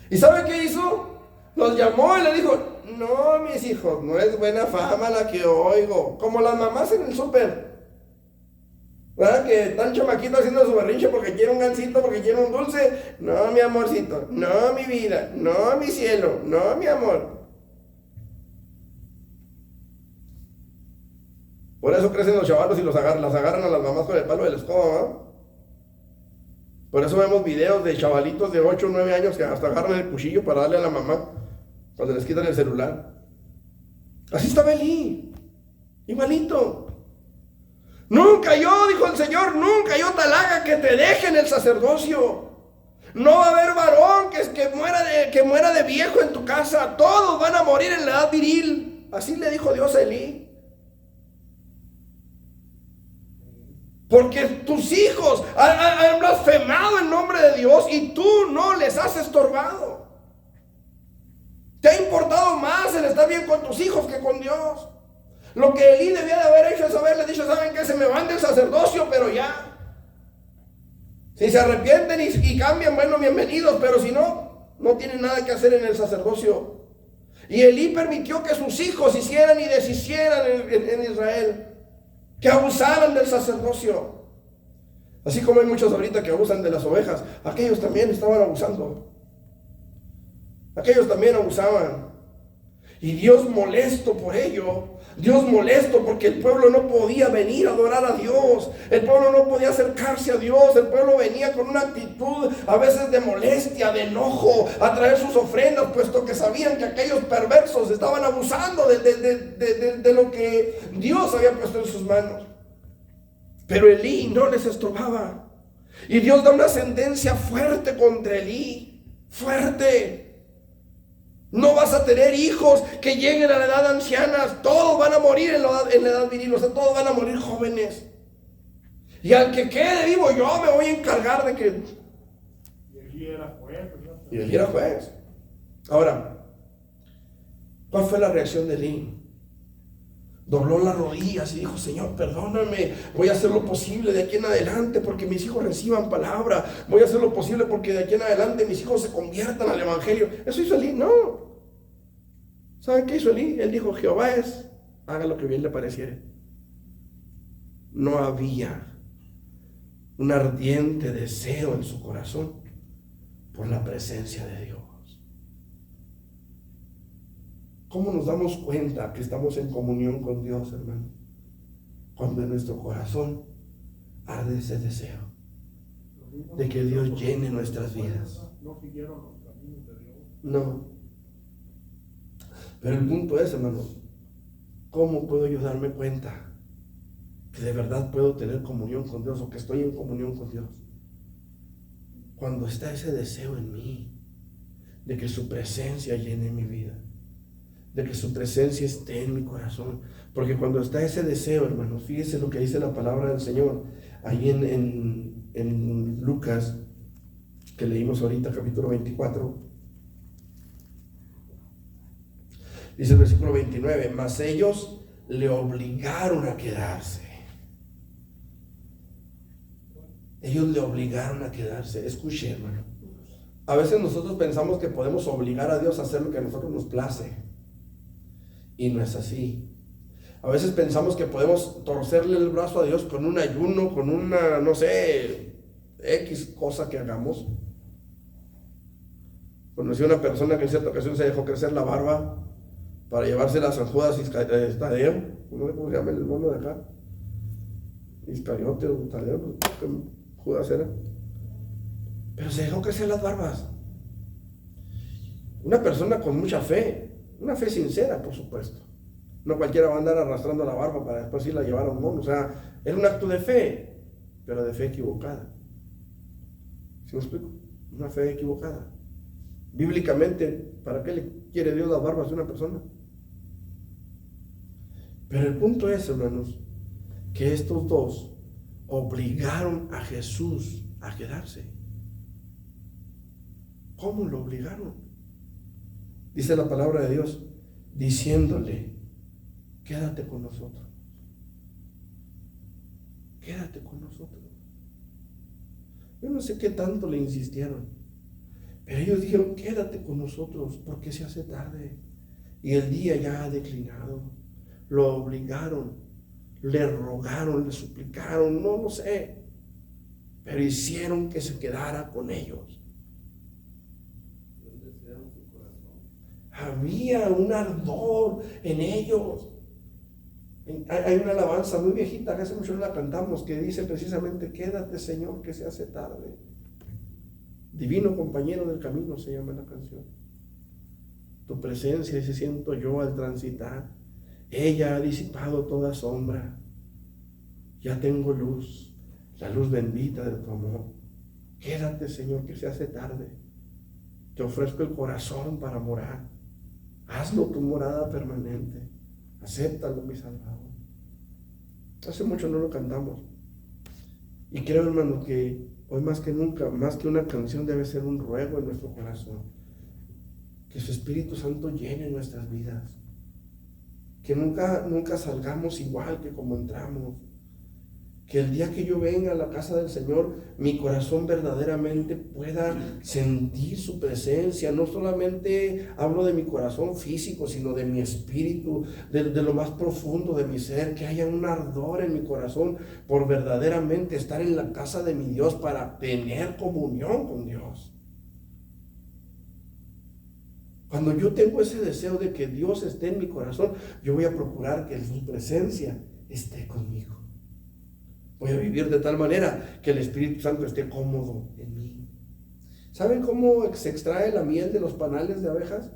¿Y sabe qué hizo? Los llamó y le dijo: no, mis hijos, no es buena fama la que oigo. Como las mamás en el súper, ¿verdad? Que están chamaquitos haciendo su berrinche porque quiere un gansito, porque quiere un dulce. No, mi amorcito, no, mi vida, no, mi cielo, no, mi amor. Por eso crecen los chavalos y las agarran a las mamás con el palo de la escoba, ¿no? Por eso vemos videos de chavalitos de 8 o 9 años que hasta agarran el cuchillo para darle a la mamá cuando les quitan el celular. Así estaba Elí, igualito. Nunca yo, dijo el Señor, nunca yo tal haga que te dejen el sacerdocio. No va a haber varón que muera de viejo en tu casa. Todos van a morir en la edad viril. Así le dijo Dios a Elí. Porque tus hijos han blasfemado el nombre de Dios y tú no les has estorbado. Te ha importado más el estar bien con tus hijos que con Dios. Lo que Elí debía de haber hecho es haberle dicho: ¿saben qué? Se me van del sacerdocio, pero ya. Si se arrepienten y cambian, bueno, bienvenidos, pero si no, no tienen nada que hacer en el sacerdocio. Y Elí permitió que sus hijos hicieran y deshicieran en Israel, que abusaran del sacerdocio. Así como hay muchos ahorita que abusan de las ovejas, aquellos también estaban abusando. Aquellos también abusaban. Y Dios molesto por ello. Dios molesto porque el pueblo no podía venir a adorar a Dios. El pueblo no podía acercarse a Dios. El pueblo venía con una actitud a veces de molestia, de enojo, a traer sus ofrendas, puesto que sabían que aquellos perversos estaban abusando de lo que Dios había puesto en sus manos. Pero Elí no les estorbaba. Y Dios da una sentencia fuerte contra Elí. Fuerte. No vas a tener hijos que lleguen a la edad anciana. Todos van a morir en la edad viril. O sea, todos van a morir jóvenes. Y al que quede vivo, yo me voy a encargar de que... Y Elí era juez, ¿verdad? Y Elí era juez. Ahora, ¿cuál fue la reacción de Elí? Dobló las rodillas y dijo: Señor, perdóname, voy a hacer lo posible de aquí en adelante porque mis hijos reciban palabra. Voy a hacer lo posible porque de aquí en adelante mis hijos se conviertan al evangelio. ¿Eso hizo Elí? No. ¿Saben qué hizo Elí? Él dijo: Jehová es, haga lo que bien le pareciere. No había un ardiente deseo en su corazón por la presencia de Dios. ¿Cómo nos damos cuenta que estamos en comunión con Dios, hermano? Cuando en nuestro corazón arde ese deseo de que Dios llene nuestras vidas. No siguieron los caminos de Dios. No. Pero el punto es, hermano, ¿cómo puedo yo darme cuenta que de verdad puedo tener comunión con Dios o que estoy en comunión con Dios? cuando está ese deseo en mí, de que su presencia llene mi vida, de que su presencia esté en mi corazón. Porque cuando está ese deseo, hermanos, fíjese lo que dice la palabra del Señor, ahí en Lucas, que leímos ahorita, capítulo 24, dice el versículo 29, mas ellos le obligaron a quedarse. Ellos le obligaron a quedarse. Escuche, hermano. A veces nosotros pensamos que podemos obligar a Dios a hacer lo que a nosotros nos place. Y no es así. A veces pensamos que podemos torcerle el brazo a Dios con un ayuno, con una, no sé, X cosa que hagamos. Conocí a una persona que en cierta ocasión se dejó crecer la barba para llevársela a San Judas Tadeo. No sé cómo se llama el mono de acá. Iscariote o Tadeo, no sé qué Judas era. Pero se dejó crecer las barbas. Una persona con mucha fe, una fe sincera, por supuesto. No cualquiera va a andar arrastrando la barba para después irla a llevar a un mono. O sea, era un acto de fe, pero de fe equivocada. ¿Sí me explico? Una fe equivocada. Bíblicamente, ¿para qué le quiere Dios las barbas de una persona? Pero el punto es, hermanos, que estos dos obligaron a Jesús a quedarse. ¿Cómo lo obligaron? Dice la palabra de Dios, diciéndole, quédate con nosotros. Quédate con nosotros. Yo no sé qué tanto le insistieron, pero ellos dijeron, quédate con nosotros porque se hace tarde y el día ya ha declinado. Lo obligaron, le rogaron, le suplicaron, no lo sé, pero hicieron que se quedara con ellos. Había un ardor en ellos. Hay una alabanza muy viejita que hace mucho no la cantamos, que dice precisamente, quédate Señor que se hace tarde. Divino compañero del camino se llama la canción. Tu presencia se siento yo al transitar. Ella ha disipado toda sombra. Ya tengo luz, la luz bendita de tu amor. Quédate Señor que se hace tarde. Te ofrezco el corazón para morar. Hazlo tu morada permanente. Acéptalo, mi Salvador. Hace mucho no lo cantamos. Y creo, hermano, que hoy más que nunca, más que una canción, debe ser un ruego en nuestro corazón. Que su Espíritu Santo llene nuestras vidas. Que nunca salgamos igual que como entramos. Que el día que yo venga a la casa del Señor, mi corazón verdaderamente pueda sentir su presencia. No solamente hablo de mi corazón físico, sino de mi espíritu, de lo más profundo de mi ser. Que haya un ardor en mi corazón por verdaderamente estar en la casa de mi Dios para tener comunión con Dios. Cuando yo tengo ese deseo de que Dios esté en mi corazón, yo voy a procurar que su presencia esté conmigo. Voy a vivir de tal manera que el Espíritu Santo esté cómodo en mí. ¿Saben cómo se extrae la miel de los panales de abejas?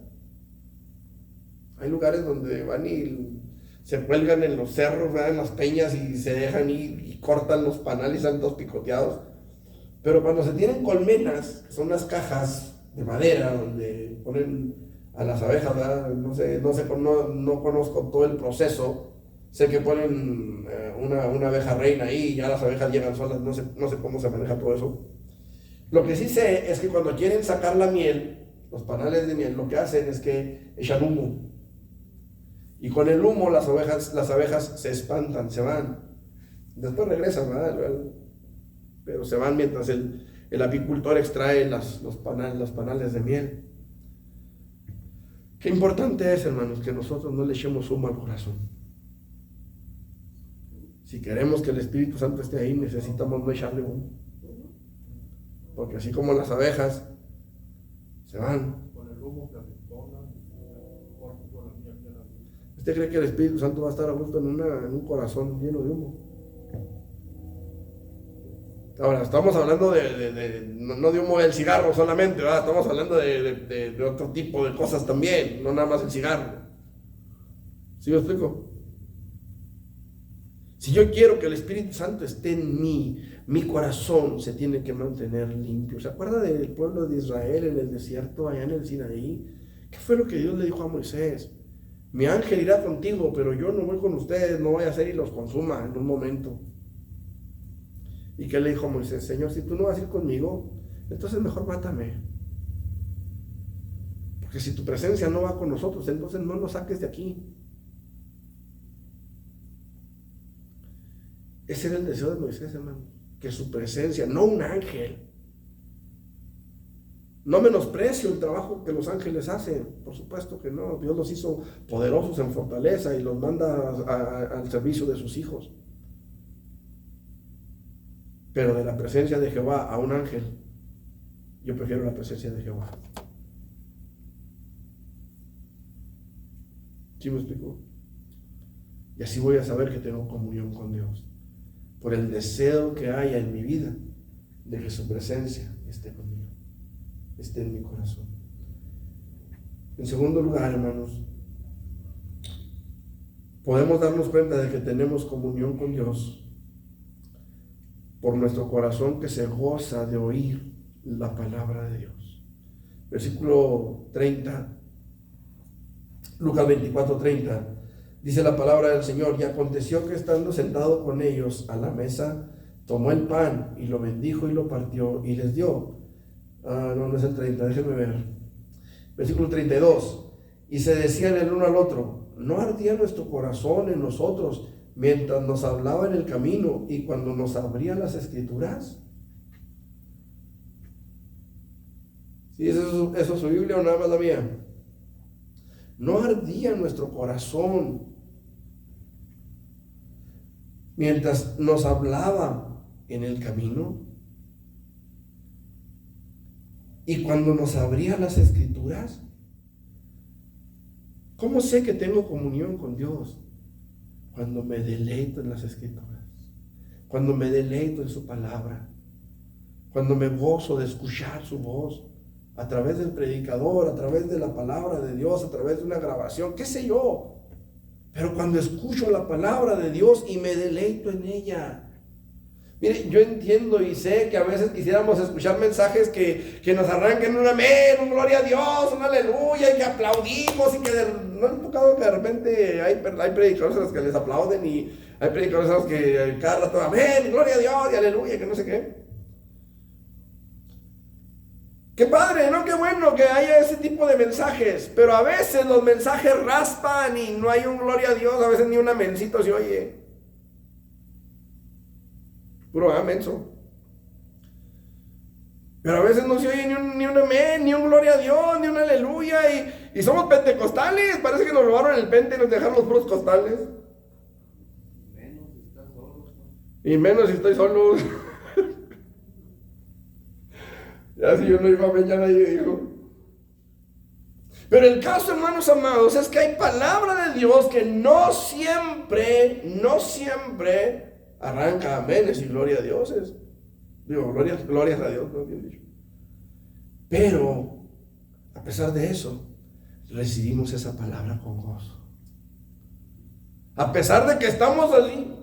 Hay lugares donde van y se cuelgan en los cerros, en las peñas y se dejan ir y cortan los panales y están todos picoteados. Pero cuando se tienen colmenas, que son las cajas de madera donde ponen a las abejas, ¿verdad? No conozco todo el proceso. Sé que ponen una abeja reina ahí y ya las abejas llegan solas, no sé cómo se maneja todo eso. Lo que sí sé es que cuando quieren sacar la miel, los panales de miel, lo que hacen es que echan humo. Y con el humo las abejas se espantan, se van. Después regresan, ¿verdad? Pero se van mientras el apicultor extrae los panales de miel. Qué importante es, hermanos, que nosotros no le echemos humo al corazón. Si queremos que el Espíritu Santo esté ahí, necesitamos no echarle humo. Porque así como las abejas se van. ¿Usted cree que el Espíritu Santo va a estar a gusto en un corazón lleno de humo? Ahora, estamos hablando no de humo del cigarro solamente, ¿verdad? Estamos hablando de otro tipo de cosas también, no nada más el cigarro. ¿Sí me explico? Si yo quiero que el Espíritu Santo esté en mí, mi corazón se tiene que mantener limpio. ¿Se acuerda del pueblo de Israel en el desierto, allá en el Sinaí? ¿Qué fue lo que Dios le dijo a Moisés? Mi ángel irá contigo, pero yo no voy con ustedes, no voy a hacer y los consuma en un momento. ¿Y qué le dijo a Moisés? Señor, si tú no vas a ir conmigo, entonces mejor mátame. Porque si tu presencia no va con nosotros, entonces no nos saques de aquí. Ese era el deseo de Moisés, hermano, que su presencia, no un ángel. No menosprecio el trabajo que los ángeles hacen, por supuesto que no. Dios los hizo poderosos en fortaleza y los manda al servicio de sus hijos. Pero de la presencia de Jehová a un ángel, yo prefiero la presencia de Jehová. ¿Sí me explico? Y así voy a saber que tengo comunión con Dios, por el deseo que haya en mi vida de que su presencia esté conmigo, esté en mi corazón. En segundo lugar, hermanos, podemos darnos cuenta de que tenemos comunión con Dios por nuestro corazón que se goza de oír la palabra de Dios. Versículo 30, Lucas 24:30. Dice la palabra del Señor: y aconteció que estando sentado con ellos a la mesa, tomó el pan y lo bendijo y lo partió y les dio. No es el 30, déjenme ver. Versículo 32. Y se decían el uno al otro: ¿no ardía nuestro corazón en nosotros mientras nos hablaba en el camino y cuando nos abría las Escrituras? ¿Sí es eso su Biblia o nada más la mía? No ardía nuestro corazón mientras nos hablaba en el camino y cuando nos abría las Escrituras. ¿Cómo sé que tengo comunión con Dios? Cuando me deleito en las Escrituras, cuando me deleito en su palabra, cuando me gozo de escuchar su voz a través del predicador, a través de la palabra de Dios, a través de una grabación, qué sé yo. Pero cuando escucho la palabra de Dios y me deleito en ella. Mire, yo entiendo y sé que a veces quisiéramos escuchar mensajes que nos arranquen un amén, un gloria a Dios, un aleluya, y que aplaudimos, y que no han tocado que de repente hay predicadores a los que les aplauden, y hay predicadores a los que cada rato amén, gloria a Dios y aleluya, que no sé qué. Qué padre, ¿no? Qué bueno que haya ese tipo de mensajes, pero a veces los mensajes raspan y no hay un gloria a Dios, a veces ni un amencito se oye. Puro amenso. Pero a veces no se oye ni un amén, ni un gloria a Dios, ni un aleluya, y somos pentecostales, parece que nos robaron el pente y nos dejaron los puros costales. Menos si estás solo. Y menos si estoy solo. Ya si yo no iba a ver, ya nadie dijo. Pero el caso, hermanos amados, es que hay palabra de Dios que no siempre arranca aménes y gloria a dioses. Digo, glorias a Dios, no bien dicho. Pero, a pesar de eso, recibimos esa palabra con gozo. A pesar de que estamos allí,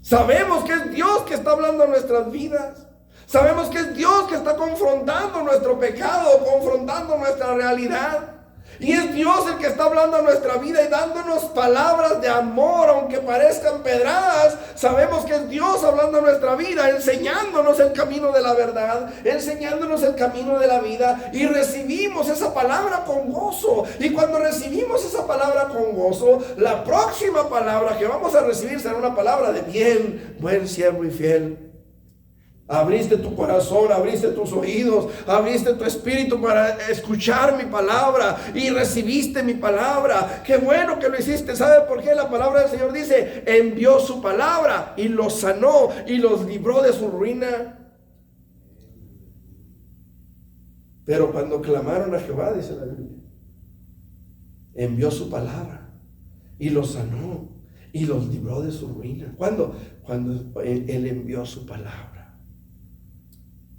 sabemos que es Dios que está hablando a nuestras vidas. Sabemos que es Dios que está confrontando nuestro pecado, confrontando nuestra realidad. Y es Dios el que está hablando a nuestra vida y dándonos palabras de amor, aunque parezcan pedradas. Sabemos que es Dios hablando a nuestra vida, enseñándonos el camino de la verdad, enseñándonos el camino de la vida. Y recibimos esa palabra con gozo. Y cuando recibimos esa palabra con gozo, la próxima palabra que vamos a recibir será una palabra de bien, buen siervo y fiel. Abriste tu corazón, abriste tus oídos, abriste tu espíritu para escuchar mi palabra y recibiste mi palabra. Qué bueno que lo hiciste. ¿Sabe por qué? La palabra del Señor dice: envió su palabra y los sanó y los libró de su ruina. Pero cuando clamaron a Jehová, dice la Biblia, envió su palabra y los sanó y los libró de su ruina. ¿Cuándo? Cuando Él envió su palabra.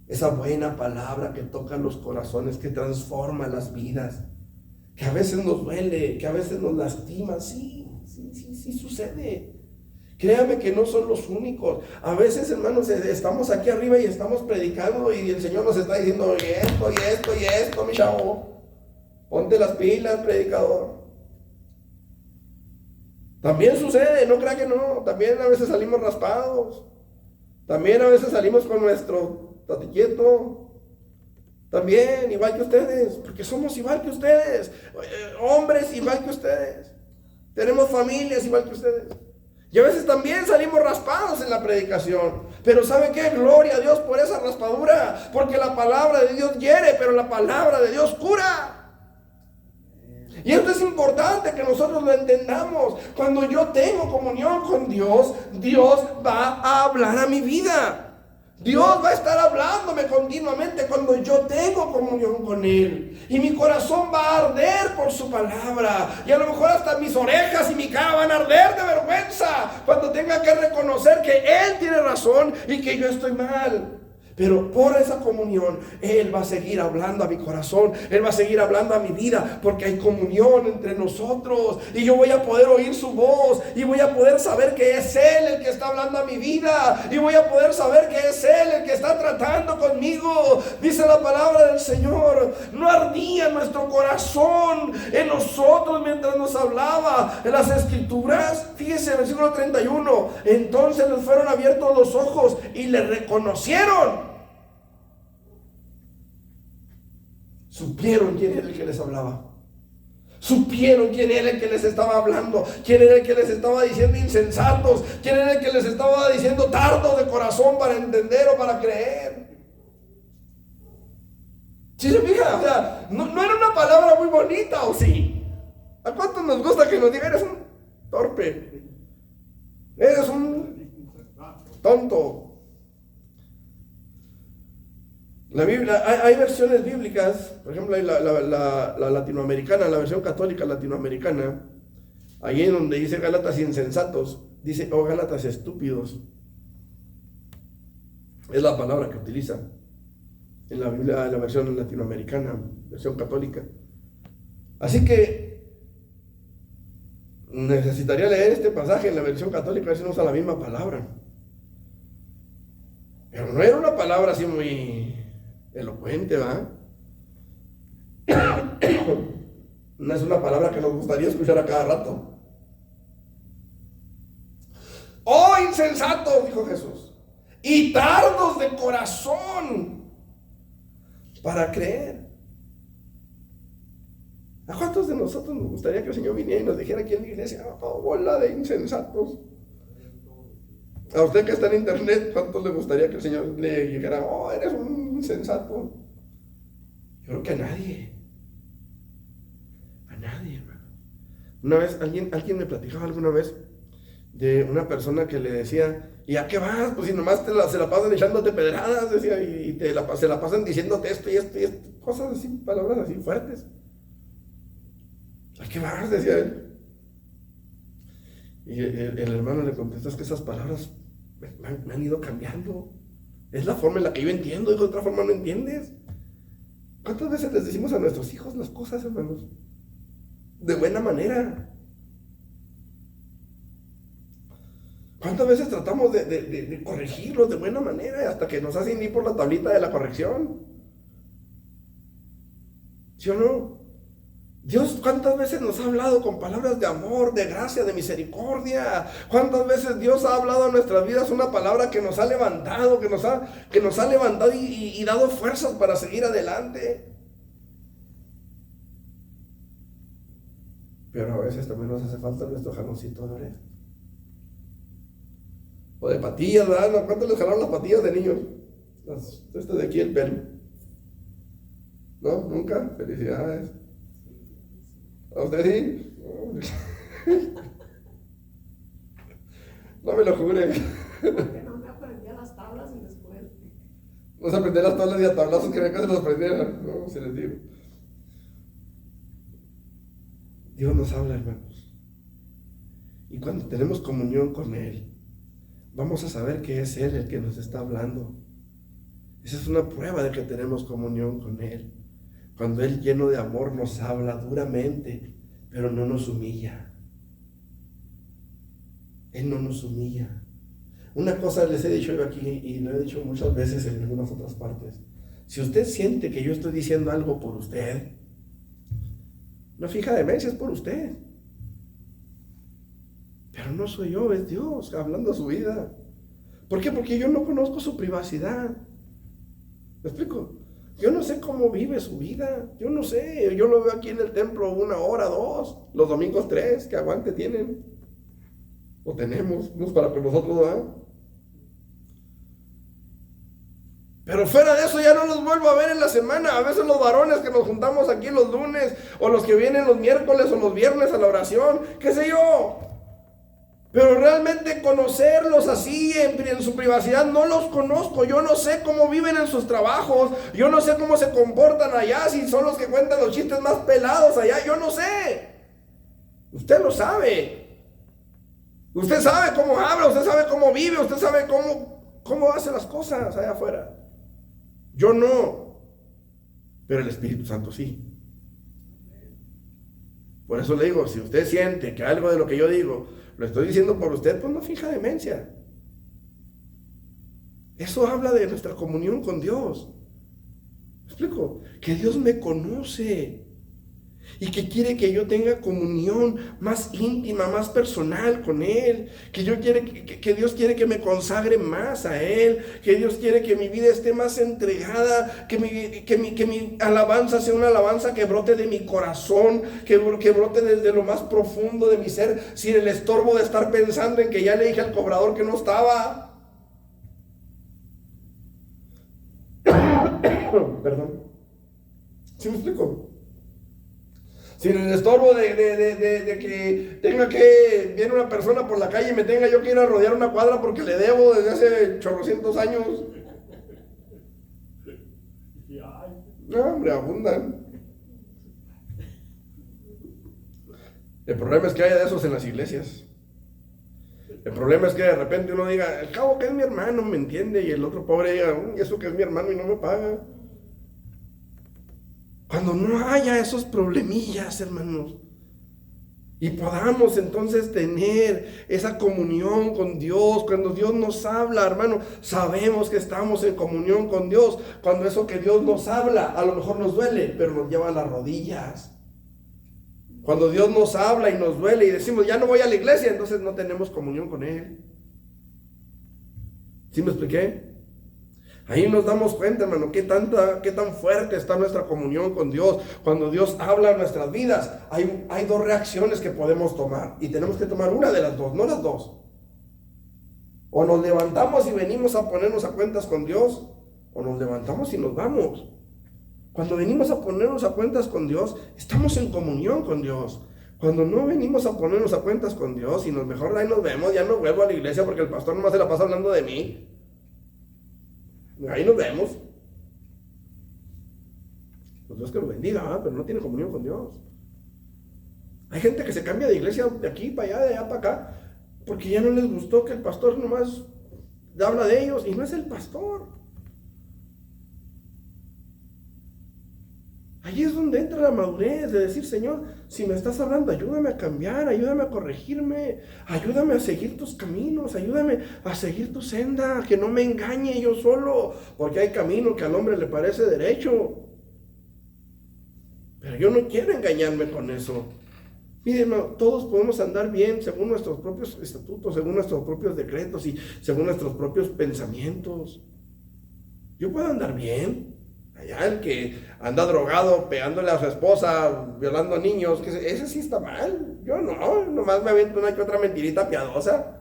Esa buena palabra que toca los corazones, que transforma las vidas, que a veces nos duele, que a veces nos lastima, sí, sí sucede. Créame que no son los únicos. A veces, hermanos, estamos aquí arriba y estamos predicando y el Señor nos está diciendo, y esto, y esto, y esto, mi chavo. Ponte las pilas, predicador. También sucede, no crea que no. También a veces salimos raspados. También a veces salimos con nuestro tatiquieto. También, igual que ustedes, porque somos igual que ustedes. Hombres igual que ustedes. Tenemos familias igual que ustedes. Y a veces también salimos raspados en la predicación. Pero ¿sabe qué? Gloria a Dios por esa raspadura. Porque la palabra de Dios hiere, pero la palabra de Dios cura. Y esto es importante que nosotros lo entendamos. Cuando yo tengo comunión con Dios, Dios va a hablar a mi vida. Dios va a estar hablándome continuamente cuando yo tengo comunión con Él. Y mi corazón va a arder por su palabra. Y a lo mejor hasta mis orejas y mi cara van a arder de vergüenza cuando tenga que reconocer que Él tiene razón y que yo estoy mal. Pero por esa comunión, Él va a seguir hablando a mi corazón. Él va a seguir hablando a mi vida. Porque hay comunión entre nosotros. Y yo voy a poder oír su voz. Y voy a poder saber que es Él el que está hablando a mi vida. Y voy a poder saber que es Él el que está tratando conmigo. Dice la palabra del Señor. No ardía nuestro corazón en nosotros mientras nos hablaba. En las Escrituras, fíjese, el versículo 31. Entonces les fueron abiertos los ojos y le reconocieron. Supieron quién era el que les hablaba. Supieron quién era el que les estaba hablando. Quién era el que les estaba diciendo insensatos. Quién era el que les estaba diciendo tardos de corazón para entender o para creer. ¿Sí se fija? O sea, no era una palabra muy bonita, ¿o sí? ¿A cuántos nos gusta que nos digan eres un torpe? Eres un tonto. La Biblia, hay versiones bíblicas, por ejemplo, hay la latinoamericana, la versión católica latinoamericana, ahí en donde dice Gálatas insensatos, dice, oh Gálatas estúpidos. Es la palabra que utiliza en la Biblia, la versión latinoamericana, versión católica. Así que necesitaría leer este pasaje en la versión católica, a ver si no usa la misma palabra. Pero no era una palabra así muy elocuente, ¿va? No es una palabra que nos gustaría escuchar a cada rato. ¡Oh, insensatos!, dijo Jesús, y tardos de corazón para creer. ¿A cuántos de nosotros nos gustaría que el Señor viniera y nos dijera aquí en la iglesia, oh, bola de insensatos? A usted que está en internet, ¿cuántos le gustaría que el Señor le dijera, oh, eres un insensato? Yo creo que a nadie. A nadie, hermano. Una vez, alguien me platicaba alguna vez de una persona que le decía, ¿y a qué vas? Pues si nomás se la pasan echándote pedradas, decía, y se la pasan diciéndote esto y esto y esto, cosas así, palabras así fuertes. ¿A qué vas?, decía él. Y el hermano le contestó, es que esas palabras me han ido cambiando. Es la forma en la que yo entiendo, y de otra forma no entiendes. ¿Cuántas veces les decimos a nuestros hijos las cosas, hermanos? De buena manera. ¿Cuántas veces tratamos de corregirlos de buena manera hasta que nos hacen ir por la tablita de la corrección? ¿Sí o no? Dios, ¿cuántas veces nos ha hablado con palabras de amor, de gracia, de misericordia? ¿Cuántas veces Dios ha hablado a nuestras vidas una palabra que nos ha levantado, que nos ha levantado y dado fuerzas para seguir adelante? Pero a veces también nos hace falta nuestro jaloncito de oreja. O de patillas, ¿verdad? ¿Cuántos les jalaron las patillas de niños? Este de aquí, el pelo. ¿No? ¿Nunca? Felicidades. ¿A usted sí? No me lo jure. Porque no me aprendí a las tablas y después. No se aprendía las tablas y a tablazos que nunca se los aprendieron. No, se les digo. Dios nos habla, hermanos. Y cuando tenemos comunión con Él, vamos a saber que es Él el que nos está hablando. Esa es una prueba de que tenemos comunión con Él. Cuando Él, lleno de amor, nos habla duramente, pero no nos humilla. Él no nos humilla. Una cosa les he dicho yo aquí y lo he dicho muchas veces en algunas otras partes. Si usted siente que yo estoy diciendo algo por usted, no fija demencia, es por usted. Pero no soy yo, es Dios hablando a su vida. ¿Por qué? Porque yo no conozco su privacidad. ¿Me explico? Yo no sé cómo vive su vida. Yo no sé. Yo lo veo aquí en el templo 1 hora, 2. Los domingos 3. ¿Qué aguante tienen? O tenemos. No es para que nosotros, ¿verdad? Pero fuera de eso ya no los vuelvo a ver en la semana. A veces los varones que nos juntamos aquí los lunes, o los que vienen los miércoles o los viernes a la oración, qué sé yo. Pero realmente conocerlos así en su privacidad no los conozco. Yo no sé cómo viven en sus trabajos. Yo no sé cómo se comportan allá, si son los que cuentan los chistes más pelados allá. Yo no sé. Usted lo sabe. Usted sabe cómo habla, usted sabe cómo vive, usted sabe cómo hace las cosas allá afuera. Yo no, pero el Espíritu Santo sí. Por eso le digo, si usted siente que algo de lo que yo digo lo estoy diciendo por usted, pues no fija demencia. Eso habla de nuestra comunión con Dios. ¿Me explico? Que Dios me conoce y que quiere que yo tenga comunión más íntima, más personal con Él, que Dios quiere que me consagre más a Él, que Dios quiere que mi vida esté más entregada, que mi alabanza sea una alabanza que brote de mi corazón, que brote desde lo más profundo de mi ser, sin el estorbo de estar pensando en que ya le dije al cobrador que no estaba. Perdón. ¿Sí me explico? Sin el estorbo de que viene una persona por la calle y me tenga yo que ir a rodear una cuadra porque le debo desde hace chorrocientos años. No, hombre, abundan. El problema es que haya de esos en las iglesias. El problema es que de repente uno diga, al cabo que es mi hermano, ¿me entiende? Y el otro pobre diga, eso que es mi hermano y no me paga. Cuando no haya esos problemillas, hermanos, y podamos entonces tener esa comunión con Dios, cuando Dios nos habla, hermano, sabemos que estamos en comunión con Dios. Cuando eso que Dios nos habla, a lo mejor nos duele, pero nos lleva a las rodillas. Cuando Dios nos habla y nos duele y decimos, ya no voy a la iglesia, entonces no tenemos comunión con Él. ¿Sí me expliqué? Ahí nos damos cuenta, hermano, qué tan fuerte está nuestra comunión con Dios. Cuando Dios habla en nuestras vidas, hay dos reacciones que podemos tomar. Y tenemos que tomar una de las dos, no las dos. O nos levantamos y venimos a ponernos a cuentas con Dios, o nos levantamos y nos vamos. Cuando venimos a ponernos a cuentas con Dios, estamos en comunión con Dios. Cuando no venimos a ponernos a cuentas con Dios, y mejor ahí nos vemos, ya no vuelvo a la iglesia porque el pastor nomás se la pasa hablando de mí. Ahí nos vemos. Pues Dios que lo bendiga, ¿verdad? Pero no tiene comunión con Dios. Hay gente que se cambia de iglesia de aquí para allá, de allá para acá, porque ya no les gustó que el pastor nomás habla de ellos, y no es el pastor. Ahí es donde entra la madurez de decir, Señor, si me estás hablando, ayúdame a cambiar, ayúdame a corregirme, ayúdame a seguir tus caminos, ayúdame a seguir tu senda, que no me engañe yo solo, porque hay camino que al hombre le parece derecho. Pero yo no quiero engañarme con eso. Miren, todos podemos andar bien según nuestros propios estatutos, según nuestros propios decretos y según nuestros propios pensamientos. Yo puedo andar bien. Allá el que anda drogado, pegándole a su esposa, violando niños, ese sí está mal. Yo no, nomás me avento una que otra mentirita piadosa.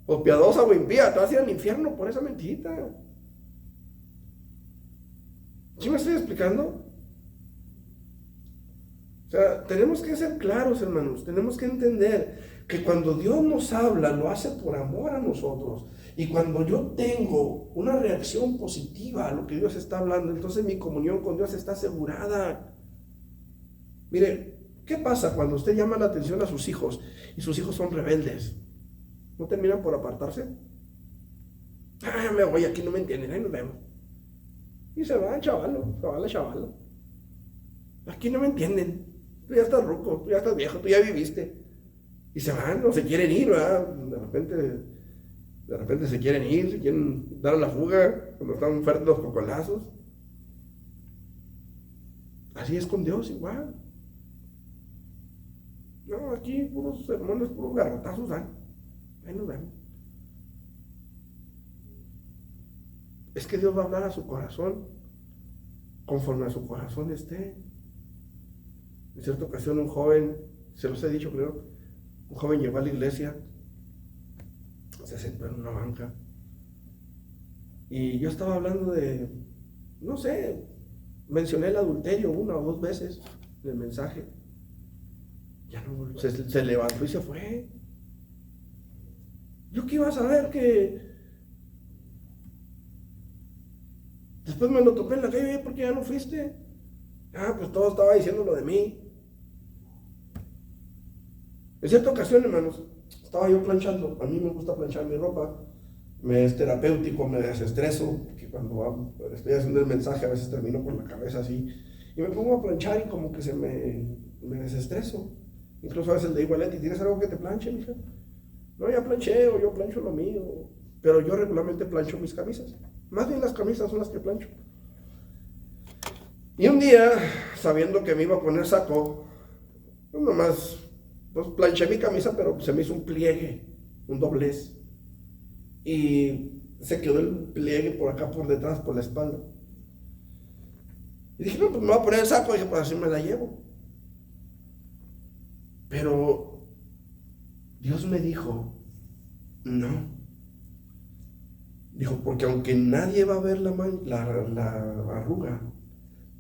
O piadosa o impía, te vas a ir al infierno por esa mentirita. ¿Sí me estoy explicando? O sea, tenemos que ser claros, hermanos. Tenemos que entender que cuando Dios nos habla, lo hace por amor a nosotros. Y cuando yo tengo una reacción positiva a lo que Dios está hablando, entonces mi comunión con Dios está asegurada. Mire, ¿qué pasa cuando usted llama la atención a sus hijos y sus hijos son rebeldes? ¿No terminan por apartarse? Ah, me voy, aquí no me entienden, ahí nos vemos. Y se va, chavalo, chavalo. Aquí no me entienden. Tú ya estás ruco, tú ya estás viejo, tú ya viviste. Y se van, o se quieren ir, ¿verdad? De repente se quieren ir, se quieren dar a la fuga cuando están fuertes los cocolazos. Así es con Dios igual. No, aquí puros sermones, puros garrotazos, ¿ah? Ahí nos vemos. Es que Dios va a hablar a su corazón, conforme a su corazón esté. En cierta ocasión un joven, se los he dicho creo, un joven llegó a la iglesia, se sentó en una banca, y yo estaba hablando de, no sé, mencioné el adulterio 1 o 2 veces en el mensaje. Ya no volvió, se levantó y se fue. Yo que iba a saber que después me lo topé en la calle, ¿por qué ya no fuiste? Ah, pues todo estaba diciendo lo de mí. En cierta ocasión, hermanos, estaba yo planchando. A mí me gusta planchar mi ropa. Me es terapéutico, me desestreso. Que cuando estoy haciendo el mensaje, a veces termino con la cabeza así. Y me pongo a planchar y como que me desestreso. Incluso a veces le digo a Leti, ¿tienes algo que te planche, mija? No, ya planché o yo plancho lo mío. Pero yo regularmente plancho mis camisas. Más bien las camisas son las que plancho. Y un día, sabiendo que me iba a poner saco, pues nomás planché mi camisa, pero se me hizo un pliegue, un doblez. Y se quedó el pliegue por acá, por detrás, por la espalda. Y dije, no, pues me voy a poner el saco. Y dije, pues así me la llevo. Pero Dios me dijo, no. Dijo, porque aunque nadie va a ver la arruga,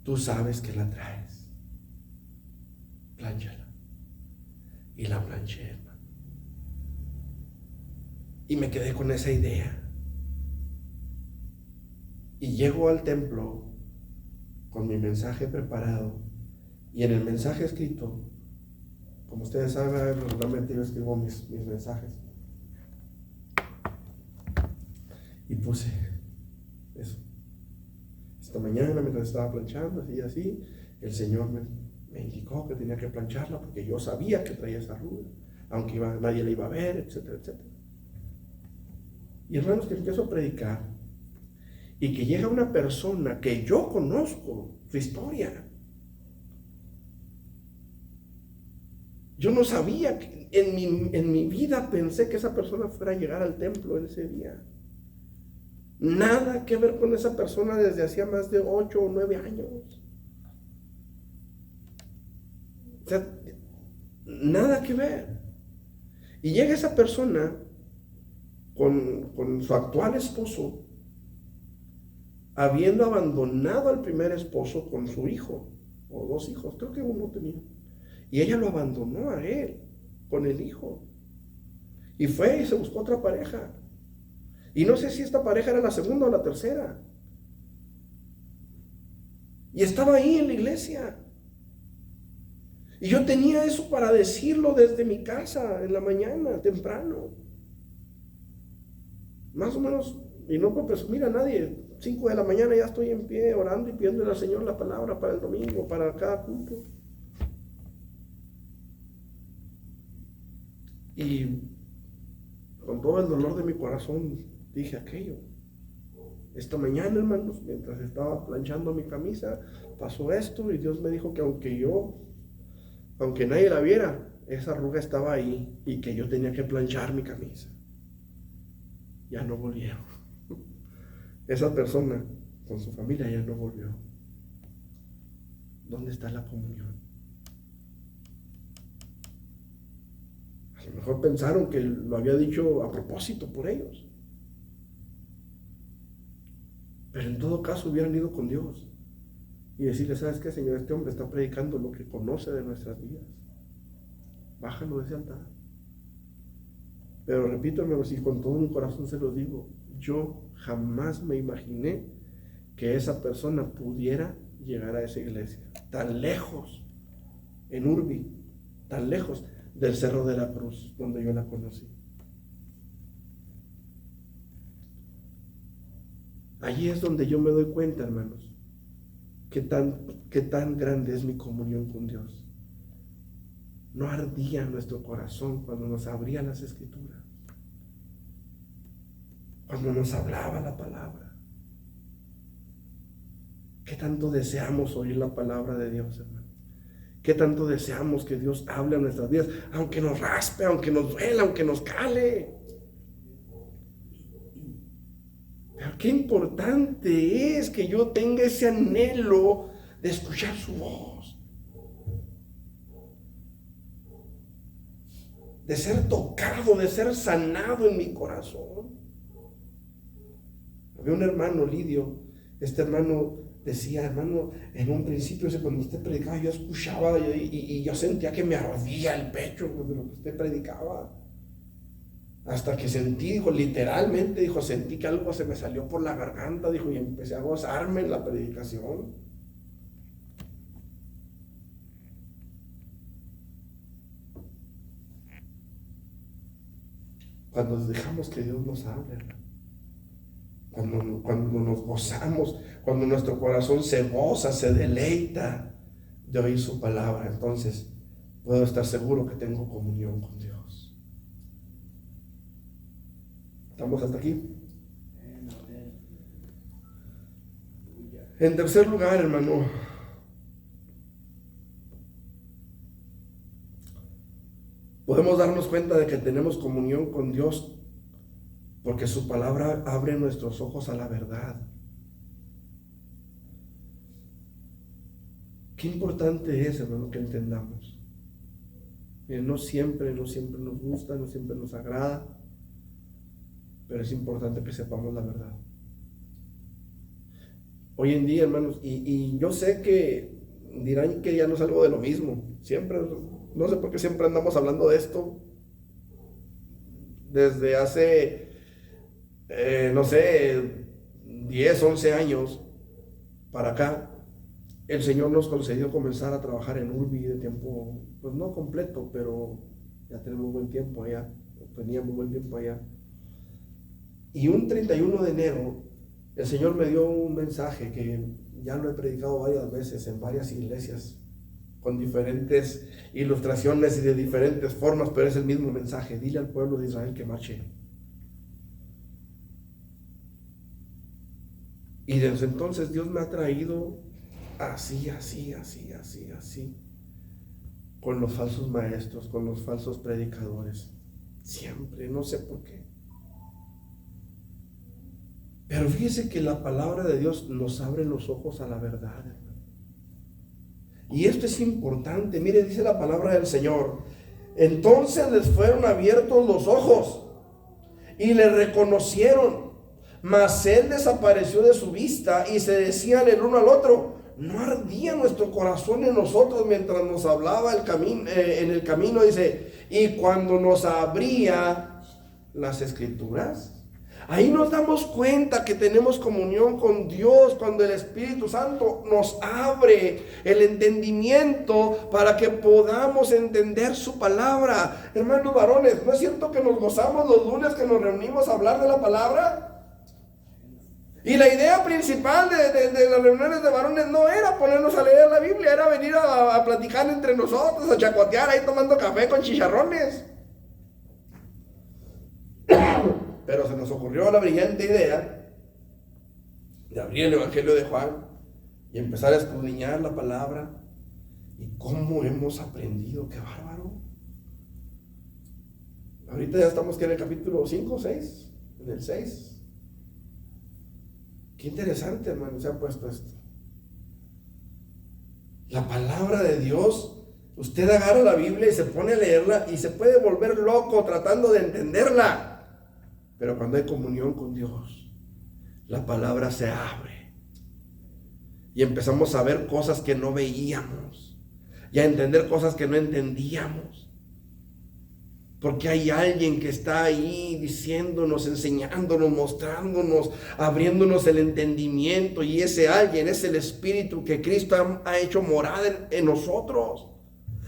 tú sabes que la traes. Plánchala. Y la planché, hermano. Y me quedé con esa idea. Y llego al templo con mi mensaje preparado. Y en el mensaje escrito, como ustedes saben, regularmente yo escribo mis mensajes. Y puse eso. Esta mañana, mientras estaba planchando, así, el Señor me indicó que tenía que plancharla porque yo sabía que traía esa arruga, aunque nadie la iba a ver, etcétera, etcétera. Y hermanos, que empiezo a predicar y que llega una persona que yo conozco su historia. Yo no sabía, en mi vida pensé que esa persona fuera a llegar al templo en ese día. Nada que ver con esa persona desde hacía más de 8 o 9 años. O sea, nada que ver. Y llega esa persona con su actual esposo, habiendo abandonado al primer esposo con su hijo, o 2 hijos, creo que uno tenía. Y ella lo abandonó a él, con el hijo. Y fue y se buscó otra pareja. Y no sé si esta pareja era la segunda o la tercera. Y estaba ahí en la iglesia. Y yo tenía eso para decirlo desde mi casa en la mañana, temprano. Más o menos, y no puedo presumir a nadie, 5 de la mañana ya estoy en pie orando y pidiéndole al Señor la palabra para el domingo, para cada culto. Y con todo el dolor de mi corazón dije aquello. Esta mañana, hermanos, mientras estaba planchando mi camisa, pasó esto y Dios me dijo que aunque nadie la viera, esa arruga estaba ahí y que yo tenía que planchar mi camisa. Ya no volvieron. Esa persona con su familia ya no volvió. ¿Dónde está la comunión? A lo mejor pensaron que lo había dicho a propósito por ellos. Pero en todo caso hubieran ido con Dios y decirle, ¿sabes qué, Señor? Este hombre está predicando lo que conoce de nuestras vidas. Bájalo de ese altar. Pero repito, hermanos, y con todo mi corazón se lo digo, yo jamás me imaginé que esa persona pudiera llegar a esa iglesia, tan lejos, en Urbi, tan lejos del Cerro de la Cruz, donde yo la conocí. Allí es donde yo me doy cuenta, hermanos, qué tan grande es mi comunión con Dios. no ardía nuestro corazón cuando nos abría las Escrituras, cuando nos hablaba la palabra? ¿Qué tanto deseamos oír la palabra de Dios, hermano? ¿Qué tanto deseamos que Dios hable a nuestras vidas? Aunque nos raspe, aunque nos duela, aunque nos cale. Pero qué importante es que yo tenga ese anhelo de escuchar su voz, de ser tocado, de ser sanado en mi corazón. Había un hermano, Lidio. Este hermano decía, hermano, en un principio, cuando usted predicaba, yo escuchaba y yo sentía que me ardía el pecho de lo que usted predicaba. Hasta que sentí, dijo, literalmente, dijo, sentí que algo se me salió por la garganta, dijo, y empecé a gozarme en la predicación. Cuando dejamos que Dios nos hable, cuando nos gozamos, cuando nuestro corazón se goza, se deleita de oír su palabra, entonces puedo estar seguro que tengo comunión con Dios. ¿Estamos hasta aquí? En tercer lugar, hermano, podemos darnos cuenta de que tenemos comunión con Dios porque su palabra abre nuestros ojos a la verdad. Qué importante es, hermano, que entendamos. No siempre nos gusta, no siempre nos agrada, pero es importante que sepamos la verdad. Hoy en día, hermanos, y yo sé que dirán que ya no es algo de lo mismo. Siempre, no sé por qué siempre andamos hablando de esto. Desde hace, 10, 11 años para acá, el Señor nos concedió comenzar a trabajar en Urbi de tiempo, pues no completo, pero ya tenemos buen tiempo allá, teníamos buen tiempo allá. Y un 31 de enero, el Señor me dio un mensaje que ya lo he predicado varias veces en varias iglesias, con diferentes ilustraciones y de diferentes formas, pero es el mismo mensaje: dile al pueblo de Israel que marche. Y desde entonces Dios me ha traído así, con los falsos maestros, con los falsos predicadores, siempre, no sé por qué. Pero fíjese que la palabra de Dios nos abre los ojos a la verdad, hermano. Y esto es importante. Mire, dice la palabra del Señor: entonces les fueron abiertos los ojos y le reconocieron, mas él desapareció de su vista, y se decían el uno al otro: ¿no ardía nuestro corazón en nosotros mientras nos hablaba en el camino? Dice, y cuando nos abría las Escrituras. Ahí nos damos cuenta que tenemos comunión con Dios cuando el Espíritu Santo nos abre el entendimiento para que podamos entender su palabra. Hermanos varones, ¿no es cierto que nos gozamos los lunes que nos reunimos a hablar de la palabra? Y la idea principal de las reuniones de varones no era ponernos a leer la Biblia, era venir a platicar entre nosotros, a chacotear ahí tomando café con chicharrones. Pero se nos ocurrió la brillante idea de abrir el Evangelio de Juan y empezar a escudriñar la palabra. Y cómo hemos aprendido, qué bárbaro. Ahorita ya estamos en el capítulo 5, 6, en el 6. Qué interesante, hermano, se ha puesto esto. La palabra de Dios, usted agarra la Biblia y se pone a leerla y se puede volver loco tratando de entenderla. Pero cuando hay comunión con Dios, la palabra se abre y empezamos a ver cosas que no veíamos y a entender cosas que no entendíamos, porque hay alguien que está ahí diciéndonos, enseñándonos, mostrándonos, abriéndonos el entendimiento, y ese alguien es el Espíritu que Cristo ha hecho morada en nosotros.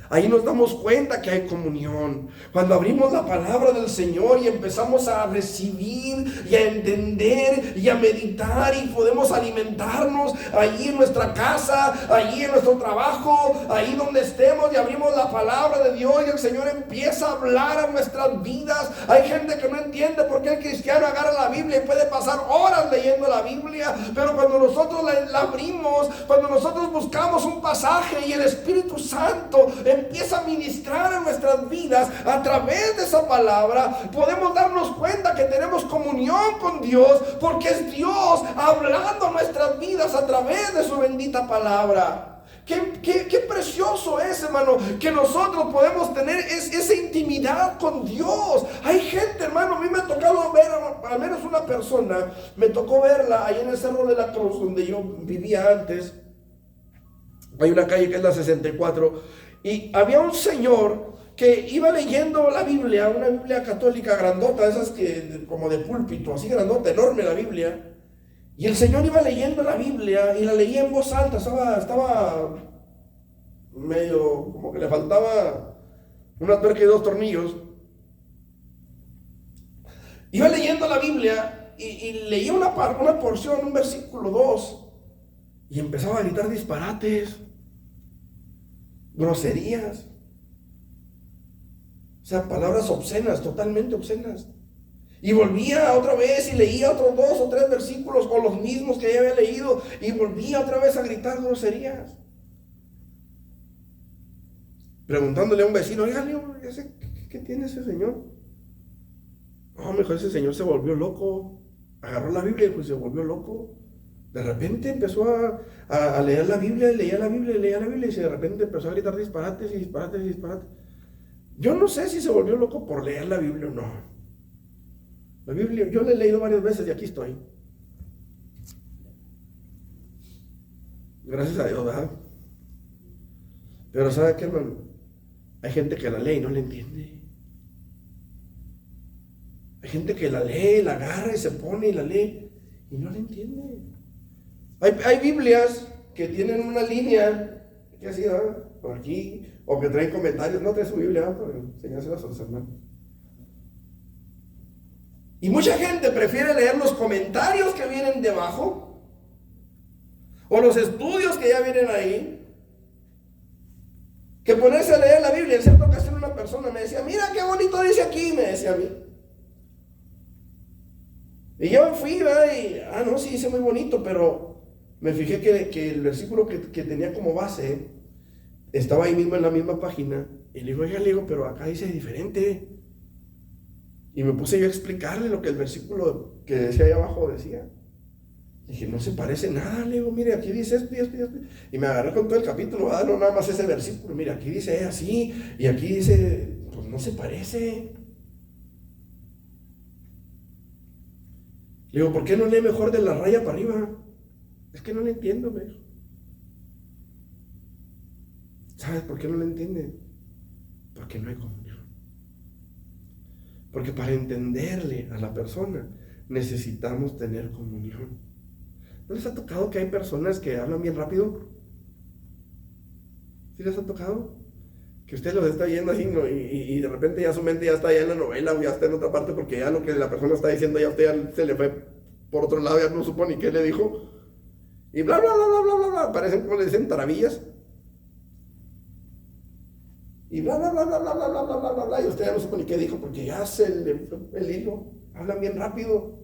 Ahí nos damos cuenta que hay comunión. Cuando abrimos la palabra del Señor y empezamos a recibir y a entender y a meditar y podemos alimentarnos allí en nuestra casa, allí en nuestro trabajo, ahí donde estemos y abrimos la palabra de Dios y el Señor empieza a hablar a nuestras vidas. Hay gente que no entiende por qué el cristiano agarra la Biblia y puede pasar horas leyendo la Biblia, pero cuando nosotros la abrimos, cuando nosotros buscamos un pasaje y el Espíritu Santo empieza a ministrar en nuestras vidas a través de esa palabra, podemos darnos cuenta que tenemos comunión con Dios, porque es Dios hablando nuestras vidas a través de su bendita palabra. Qué precioso es, hermano, que nosotros podemos tener esa intimidad con Dios. Hay gente, hermano, a mí me ha tocado ver, al menos una persona, me tocó verla ahí en el Cerro de la Cruz, donde yo vivía antes. Hay una calle que es la 64. Y había un señor que iba leyendo la Biblia, una Biblia católica grandota, esas que como de púlpito, así grandota, enorme la Biblia. Y el señor iba leyendo la Biblia y la leía en voz alta, estaba medio, como que le faltaba una tuerca y dos tornillos. Iba leyendo la Biblia y leía una porción, un versículo 2, y empezaba a gritar disparates, groserías, o sea, palabras obscenas, totalmente obscenas. Y volvía otra vez y leía otros 2 o 3 versículos o los mismos que ya había leído y volvía otra vez a gritar groserías. Preguntándole a un vecino, oiga, ¿qué tiene ese señor? No, mejor ese señor se volvió loco. Agarró la Biblia y pues se volvió loco. De repente empezó a leer la Biblia, y leía la Biblia, y leía la Biblia, y de repente empezó a gritar disparates y disparates y disparates. Yo no sé si se volvió loco por leer la Biblia o no. La Biblia, yo la he leído varias veces y aquí estoy. Gracias a Dios, ¿verdad? Pero ¿sabe qué, hermano? Hay gente que la lee y no la entiende. Hay gente que la lee, la agarra y se pone y la lee y no la entiende. Hay Biblias que tienen una línea, que así, ¿verdad? Por aquí, o que traen comentarios. No trae su Biblia, ¿verdad? Para enseñárselas a los hermanos. Y mucha gente prefiere leer los comentarios que vienen debajo, o los estudios que ya vienen ahí, que ponerse a leer la Biblia. En cierta ocasión una persona me decía, mira qué bonito dice aquí, me decía a mí. Y yo fui, ¿verdad? Y, no, sí dice muy bonito, pero me fijé que el versículo que tenía como base estaba ahí mismo en la misma página. Y le digo, pero acá dice diferente. Y me puse yo a explicarle lo que el versículo que decía ahí abajo decía. Dije, no se parece nada. Le digo, mire, aquí dice esto y esto y esto. Y me agarré con todo el capítulo, no nada más ese versículo. Mire, aquí dice así, y aquí dice, pues no se parece. Le digo, ¿por qué no lee mejor de la raya para arriba? Es que no le entiendo, me dijo. ¿Sabes por qué no lo entiende? Porque no hay comunión. Porque para entenderle a la persona necesitamos tener comunión. ¿No les ha tocado que hay personas que hablan bien rápido? ¿Sí les ha tocado? Que usted los está yendo así, ¿no? y de repente ya su mente ya está ya en la novela o ya está en otra parte, porque ya lo que la persona está diciendo ya usted ya se le fue por otro lado, ya no supo ni qué le dijo. Y bla, bla, bla, bla, bla, bla, bla, parecen como le dicen taravillas. Y bla, bla, bla, bla, bla, bla, bla, bla, bla, bla, bla, y usted ya no supo ni qué dijo, porque ya se le fue el hilo. Hablan bien rápido.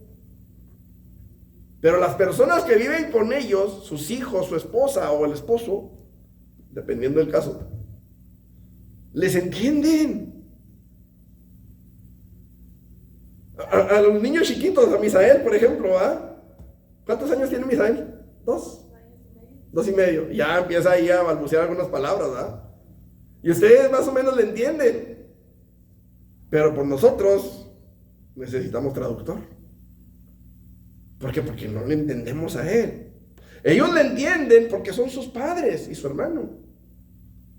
Pero las personas que viven con ellos, sus hijos, su esposa o el esposo, dependiendo del caso, les entienden. A los niños chiquitos, a Misael, por ejemplo, ¿cuántos años tiene Misael? 2 y medio. Ya empieza ahí a balbucear algunas palabras, ¿verdad? Y ustedes más o menos le entienden. Pero por nosotros necesitamos traductor. ¿Por qué? Porque no le entendemos a él. Ellos le entienden porque son sus padres y su hermano.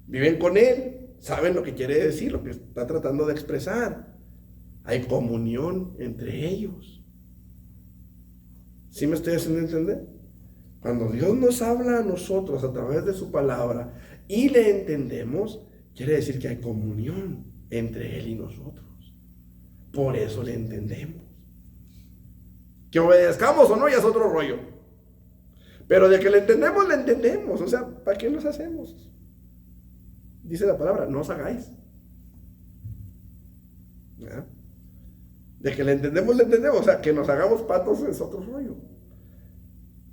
Viven con él, saben lo que quiere decir, lo que está tratando de expresar. Hay comunión entre ellos. ¿Sí me estoy haciendo entender? Cuando Dios nos habla a nosotros a través de su palabra y le entendemos, quiere decir que hay comunión entre Él y nosotros. Por eso le entendemos. Que obedezcamos o no ya es otro rollo. Pero de que le entendemos, le entendemos. O sea, ¿para qué nos hacemos? Dice la palabra, no os hagáis. ¿Ya? De que le entendemos, le entendemos. O sea, que nos hagamos patos es otro rollo.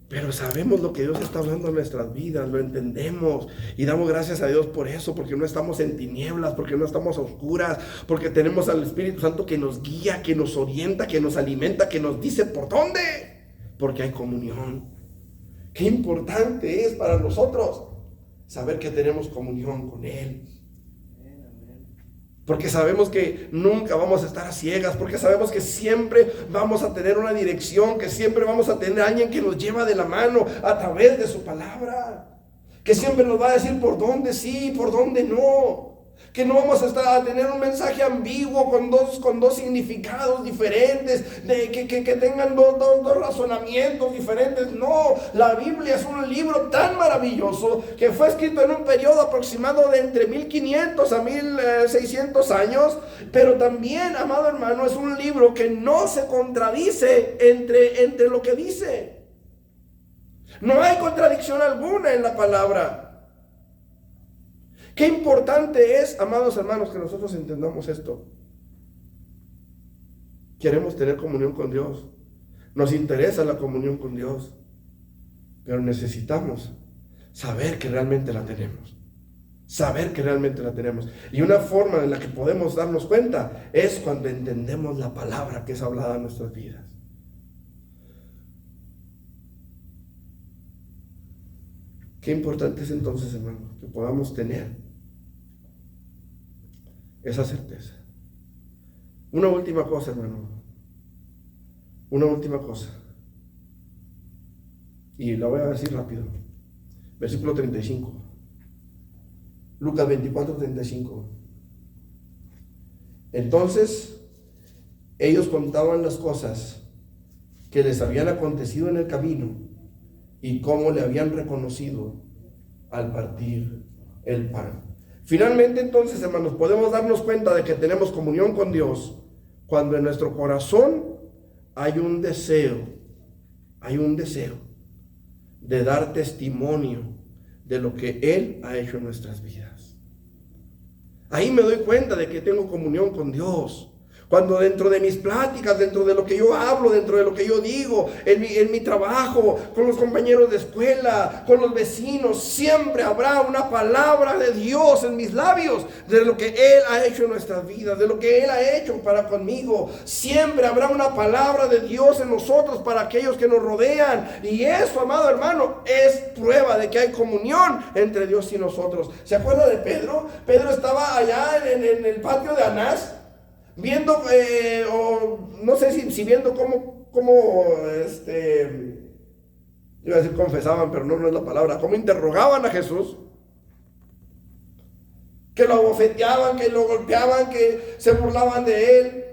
Pero sabemos lo que Dios está hablando en nuestras vidas, lo entendemos y damos gracias a Dios por eso, porque no estamos en tinieblas, porque no estamos a oscuras, porque tenemos al Espíritu Santo que nos guía, que nos orienta, que nos alimenta, que nos dice por dónde, porque hay comunión. Qué importante es para nosotros saber que tenemos comunión con Él. Porque sabemos que nunca vamos a estar a ciegas, porque sabemos que siempre vamos a tener una dirección, que siempre vamos a tener a alguien que nos lleva de la mano a través de su palabra, que siempre nos va a decir por dónde sí, por dónde no, que no vamos a tener un mensaje ambiguo con dos significados diferentes, que tengan dos razonamientos diferentes. No, la Biblia es un libro tan maravilloso que fue escrito en un periodo aproximado de entre 1500 a 1600 años, pero también, amado hermano, es un libro que no se contradice entre lo que dice. No hay contradicción alguna en la palabra. Qué importante es, amados hermanos, que nosotros entendamos esto. Queremos tener comunión con Dios. Nos interesa la comunión con Dios. Pero necesitamos saber que realmente la tenemos. Saber que realmente la tenemos. Y una forma en la que podemos darnos cuenta es cuando entendemos la palabra que es hablada en nuestras vidas. Qué importante es entonces, hermano, que podamos tener esa certeza. Una última cosa, hermano. Una última cosa. Y la voy a decir rápido. Versículo 35. Lucas 24, 35. Entonces, ellos contaban las cosas que les habían acontecido en el camino y cómo le habían reconocido al partir el pan. Finalmente, entonces, hermanos, podemos darnos cuenta de que tenemos comunión con Dios cuando en nuestro corazón hay un deseo de dar testimonio de lo que Él ha hecho en nuestras vidas. Ahí me doy cuenta de que tengo comunión con Dios. Cuando dentro de mis pláticas, dentro de lo que yo hablo, dentro de lo que yo digo, en mi trabajo, con los compañeros de escuela, con los vecinos, siempre habrá una palabra de Dios en mis labios, de lo que Él ha hecho en nuestras vidas, de lo que Él ha hecho para conmigo. Siempre habrá una palabra de Dios en nosotros para aquellos que nos rodean. Y eso, amado hermano, es prueba de que hay comunión entre Dios y nosotros. ¿Se acuerda de Pedro? Pedro estaba allá en el patio de Anás, viendo, o no sé si viendo cómo iba a decir confesaban, pero no es la palabra, cómo interrogaban a Jesús, que lo abofeteaban, que lo golpeaban, que se burlaban de él.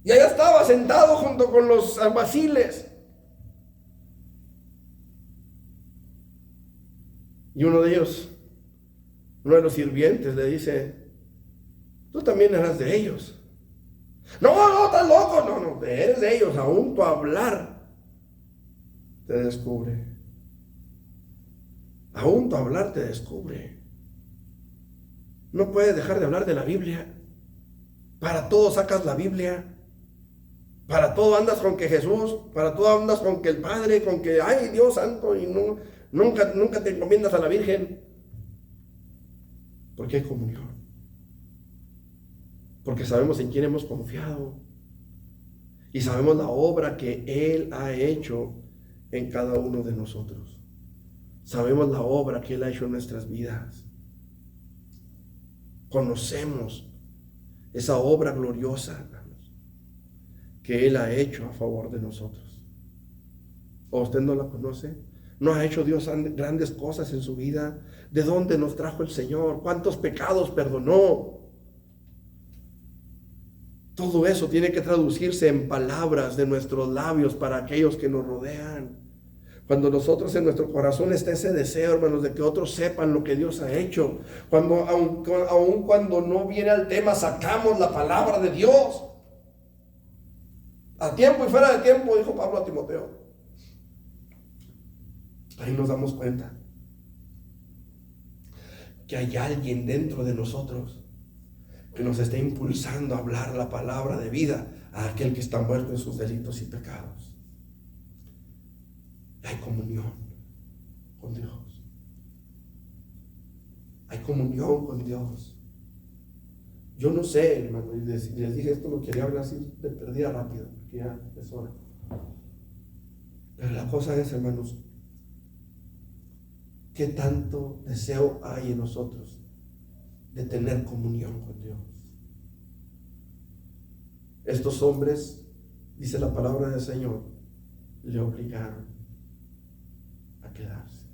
Y allá estaba sentado junto con los alguaciles. Y uno de ellos, uno de los sirvientes, le dice: tú también eras de ellos. No, estás loco. No, eres de ellos. Aún tu hablar te descubre. Aún tu hablar te descubre. No puedes dejar de hablar de la Biblia. Para todo sacas la Biblia. Para todo andas con que Jesús. Para todo andas con que el Padre. Con que, ay, Dios santo. Y nunca te encomiendas a la Virgen. Porque hay comunión. Porque sabemos en quién hemos confiado. Y sabemos la obra que Él ha hecho en cada uno de nosotros. Sabemos la obra que Él ha hecho en nuestras vidas. Conocemos esa obra gloriosa, hermanos, que Él ha hecho a favor de nosotros. ¿O usted no la conoce? ¿No ha hecho Dios grandes cosas en su vida? ¿De dónde nos trajo el Señor? ¿Cuántos pecados perdonó? Todo eso tiene que traducirse en palabras de nuestros labios para aquellos que nos rodean. Cuando nosotros en nuestro corazón está ese deseo, hermanos, de que otros sepan lo que Dios ha hecho. Cuando, aun cuando no viene al tema, sacamos la palabra de Dios. A tiempo y fuera de tiempo, dijo Pablo a Timoteo. Ahí nos damos cuenta que hay alguien dentro de nosotros que nos está impulsando a hablar la palabra de vida a aquel que está muerto en sus delitos y pecados. Hay comunión con Dios. Hay comunión con Dios. Yo no sé, hermano, y les dije esto, lo quería hablar así de perdida rápido, porque ya es hora. Pero la cosa es, hermanos, ¿qué tanto deseo hay en nosotros de tener comunión con Dios? Estos hombres, dice la palabra del Señor, le obligaron a quedarse.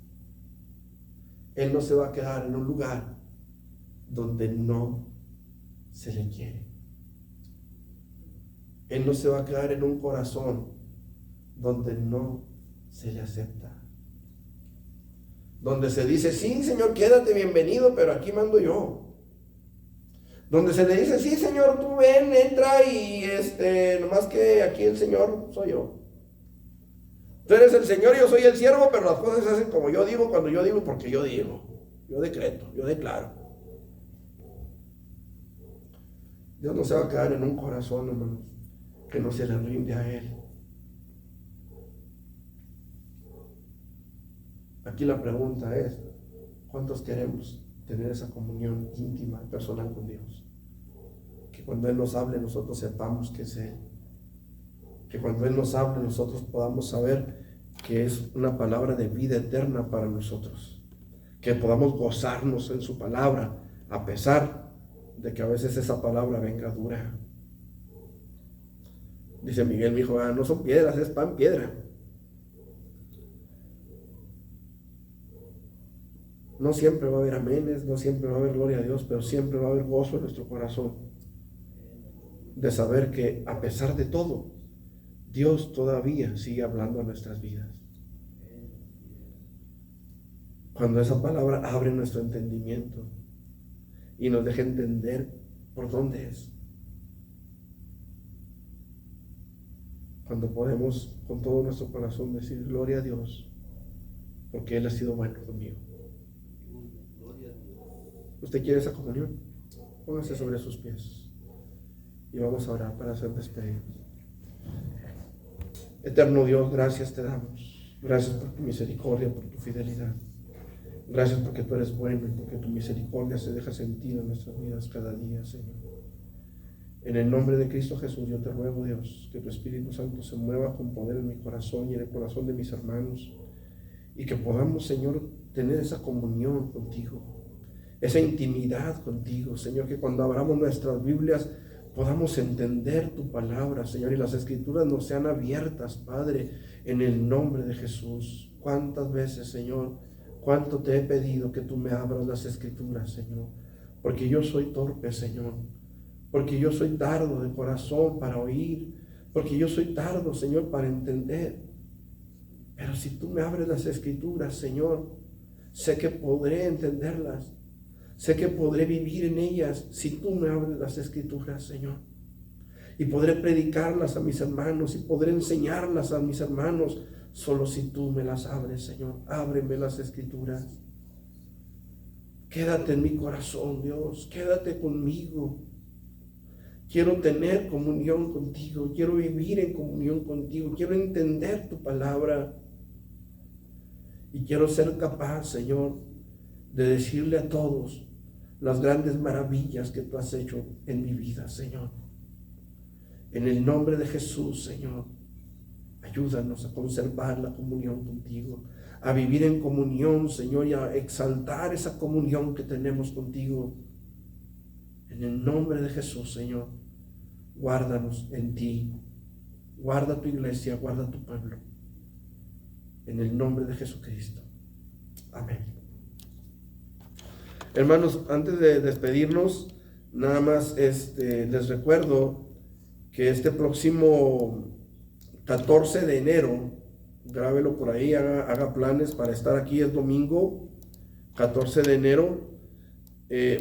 Él no se va a quedar en un lugar donde no se le quiere. Él no se va a quedar en un corazón donde no se le acepta. Donde se dice, sí, Señor, quédate, bienvenido, pero aquí mando yo. Donde se le dice, sí, Señor, tú ven, entra y nomás que aquí el Señor soy yo. Tú eres el Señor, yo soy el siervo, pero las cosas se hacen como yo digo, cuando yo digo, porque yo digo. Yo decreto, yo declaro. Dios no se va a quedar en un corazón, hermanos, que no se le rinde a Él. Aquí la pregunta es, ¿cuántos queremos tener esa comunión íntima, personal con Dios? Que cuando Él nos hable, nosotros sepamos que es Él. Que cuando Él nos hable, nosotros podamos saber que es una palabra de vida eterna para nosotros. Que podamos gozarnos en su palabra, a pesar de que a veces esa palabra venga dura. Dice Miguel, mi hijo, no son piedras, es pan piedra. No siempre va a haber amenes, no siempre va a haber gloria a Dios, pero siempre va a haber gozo en nuestro corazón de saber que a pesar de todo, Dios todavía sigue hablando a nuestras vidas. Cuando esa palabra abre nuestro entendimiento y nos deja entender por dónde es. Cuando podemos con todo nuestro corazón decir gloria a Dios, porque Él ha sido bueno conmigo. ¿Usted quiere esa comunión? Póngase sobre sus pies y vamos a orar para ser despedidos. Eterno Dios, gracias te damos. Gracias por tu misericordia, por tu fidelidad. Gracias porque tú eres bueno y porque tu misericordia se deja sentir en nuestras vidas cada día, Señor. En el nombre de Cristo Jesús, yo te ruego, Dios, que tu Espíritu Santo se mueva con poder en mi corazón y en el corazón de mis hermanos, y que podamos, Señor, tener esa comunión contigo, esa intimidad contigo, Señor, que cuando abramos nuestras Biblias podamos entender tu palabra, Señor, y las Escrituras nos sean abiertas, Padre, en el nombre de Jesús. ¿Cuántas veces, Señor, cuánto te he pedido que tú me abras las Escrituras, Señor? Porque yo soy torpe, Señor, porque yo soy tardo de corazón para oír, porque yo soy tardo, Señor, para entender. Pero si tú me abres las Escrituras, Señor, sé que podré entenderlas. Sé que podré vivir en ellas si tú me abres las Escrituras, Señor. Y podré predicarlas a mis hermanos y podré enseñarlas a mis hermanos solo si tú me las abres, Señor. Ábreme las Escrituras. Quédate en mi corazón, Dios. Quédate conmigo. Quiero tener comunión contigo. Quiero vivir en comunión contigo. Quiero entender tu palabra. Y quiero ser capaz, Señor, de decirle a todos las grandes maravillas que tú has hecho en mi vida, Señor. En el nombre de Jesús, Señor, ayúdanos a conservar la comunión contigo, a vivir en comunión, Señor, y a exaltar esa comunión que tenemos contigo. En el nombre de Jesús, Señor, guárdanos en ti. Guarda tu iglesia, guarda tu pueblo. En el nombre de Jesucristo. Amén. Hermanos, antes de despedirnos, nada más les recuerdo que este próximo 14 de enero grábelo por ahí, haga planes para estar aquí. Es domingo 14 de enero.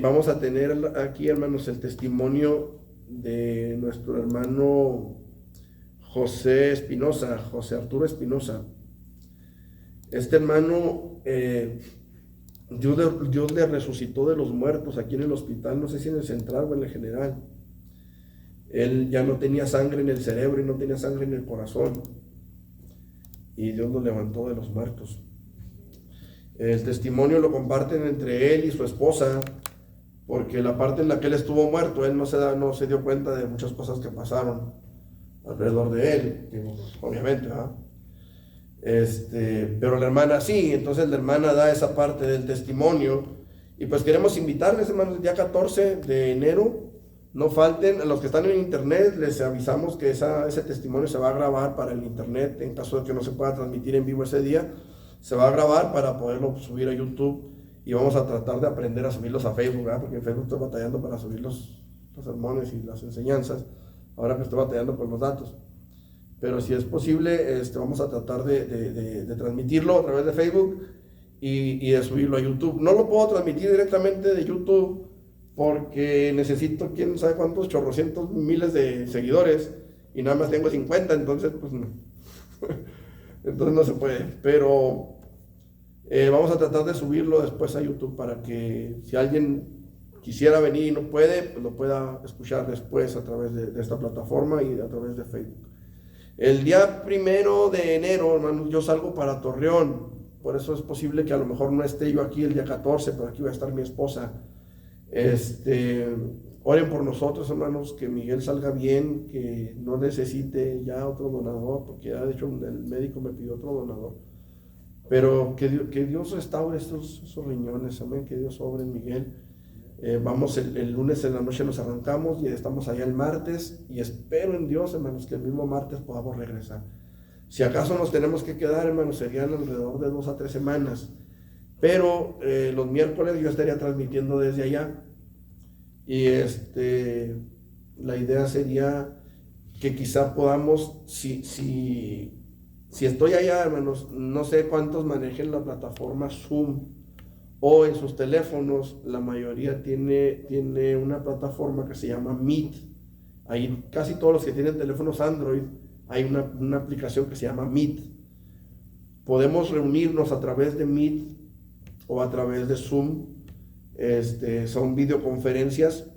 Vamos a tener aquí, hermanos, el testimonio de nuestro hermano José Arturo Espinosa. Este hermano, Dios le resucitó de los muertos aquí en el hospital, no sé si en el central o en el general. Él ya no tenía sangre en el cerebro y no tenía sangre en el corazón, y Dios lo levantó de los muertos. El testimonio lo comparten entre él y su esposa, porque la parte en la que él estuvo muerto, él no se dio cuenta de muchas cosas que pasaron alrededor de él, digo, obviamente, ¿verdad? Pero la hermana sí. Entonces la hermana da esa parte del testimonio, y pues queremos invitarles, hermanos, el día 14 de enero, no falten. A los que están en internet les avisamos que ese testimonio se va a grabar para el internet, en caso de que no se pueda transmitir en vivo ese día, se va a grabar para poderlo subir a YouTube, y vamos a tratar de aprender a subirlos a Facebook, ¿verdad? Porque en Facebook estoy batallando para subir los sermones y las enseñanzas, ahora que estoy batallando con los datos. Pero si es posible, vamos a tratar de transmitirlo a través de Facebook y de subirlo a YouTube. No lo puedo transmitir directamente de YouTube porque necesito quién sabe cuántos chorrocientos miles de seguidores, y nada más tengo 50, entonces pues no. Entonces no se puede. Pero vamos a tratar de subirlo después a YouTube para que si alguien quisiera venir y no puede, pues lo pueda escuchar después a través de esta plataforma y a través de Facebook. El día 1 de enero, hermanos, yo salgo para Torreón. Por eso es posible que a lo mejor no esté yo aquí el día 14, pero aquí va a estar mi esposa. Oren por nosotros, hermanos, que Miguel salga bien, que no necesite ya otro donador, porque ya de hecho el médico me pidió otro donador. Pero que Dios restaure esos riñones, amén, que Dios obre en Miguel. Vamos el lunes en la noche, nos arrancamos y estamos allá el martes, y espero en Dios, hermanos, que el mismo martes podamos regresar. Si acaso nos tenemos que quedar, hermanos, serían alrededor de 2 a 3 semanas, pero los miércoles yo estaría transmitiendo desde allá, y la idea sería que quizá podamos, si estoy allá, hermanos, no sé cuántos manejen la plataforma Zoom, o en sus teléfonos, la mayoría tiene una plataforma que se llama Meet. Ahí casi todos los que tienen teléfonos Android, hay una aplicación que se llama Meet. Podemos reunirnos a través de Meet o a través de Zoom. Son videoconferencias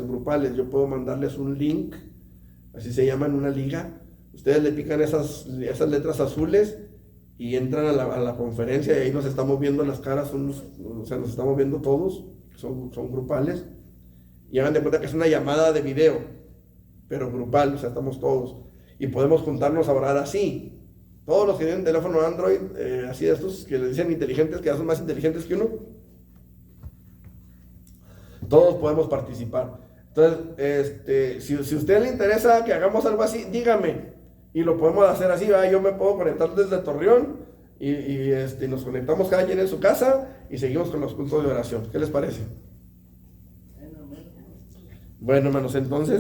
grupales. Yo puedo mandarles un link, así se llama, en una liga. Ustedes le pican esas letras azules y entran a la conferencia, y ahí nos estamos viendo las caras, nos estamos viendo todos, son grupales, y hagan de cuenta que es una llamada de video, pero grupal, o sea, estamos todos, y podemos juntarnos a orar así. Todos los que tienen teléfono Android, así de estos que les dicen inteligentes, que ya son más inteligentes que uno, todos podemos participar. Entonces, si a usted le interesa que hagamos algo así, dígame. Y lo podemos hacer así, ¿verdad? Yo me puedo conectar desde Torreón y nos conectamos cada quien en su casa y seguimos con los cultos de oración. ¿Qué les parece? Bueno, hermanos, entonces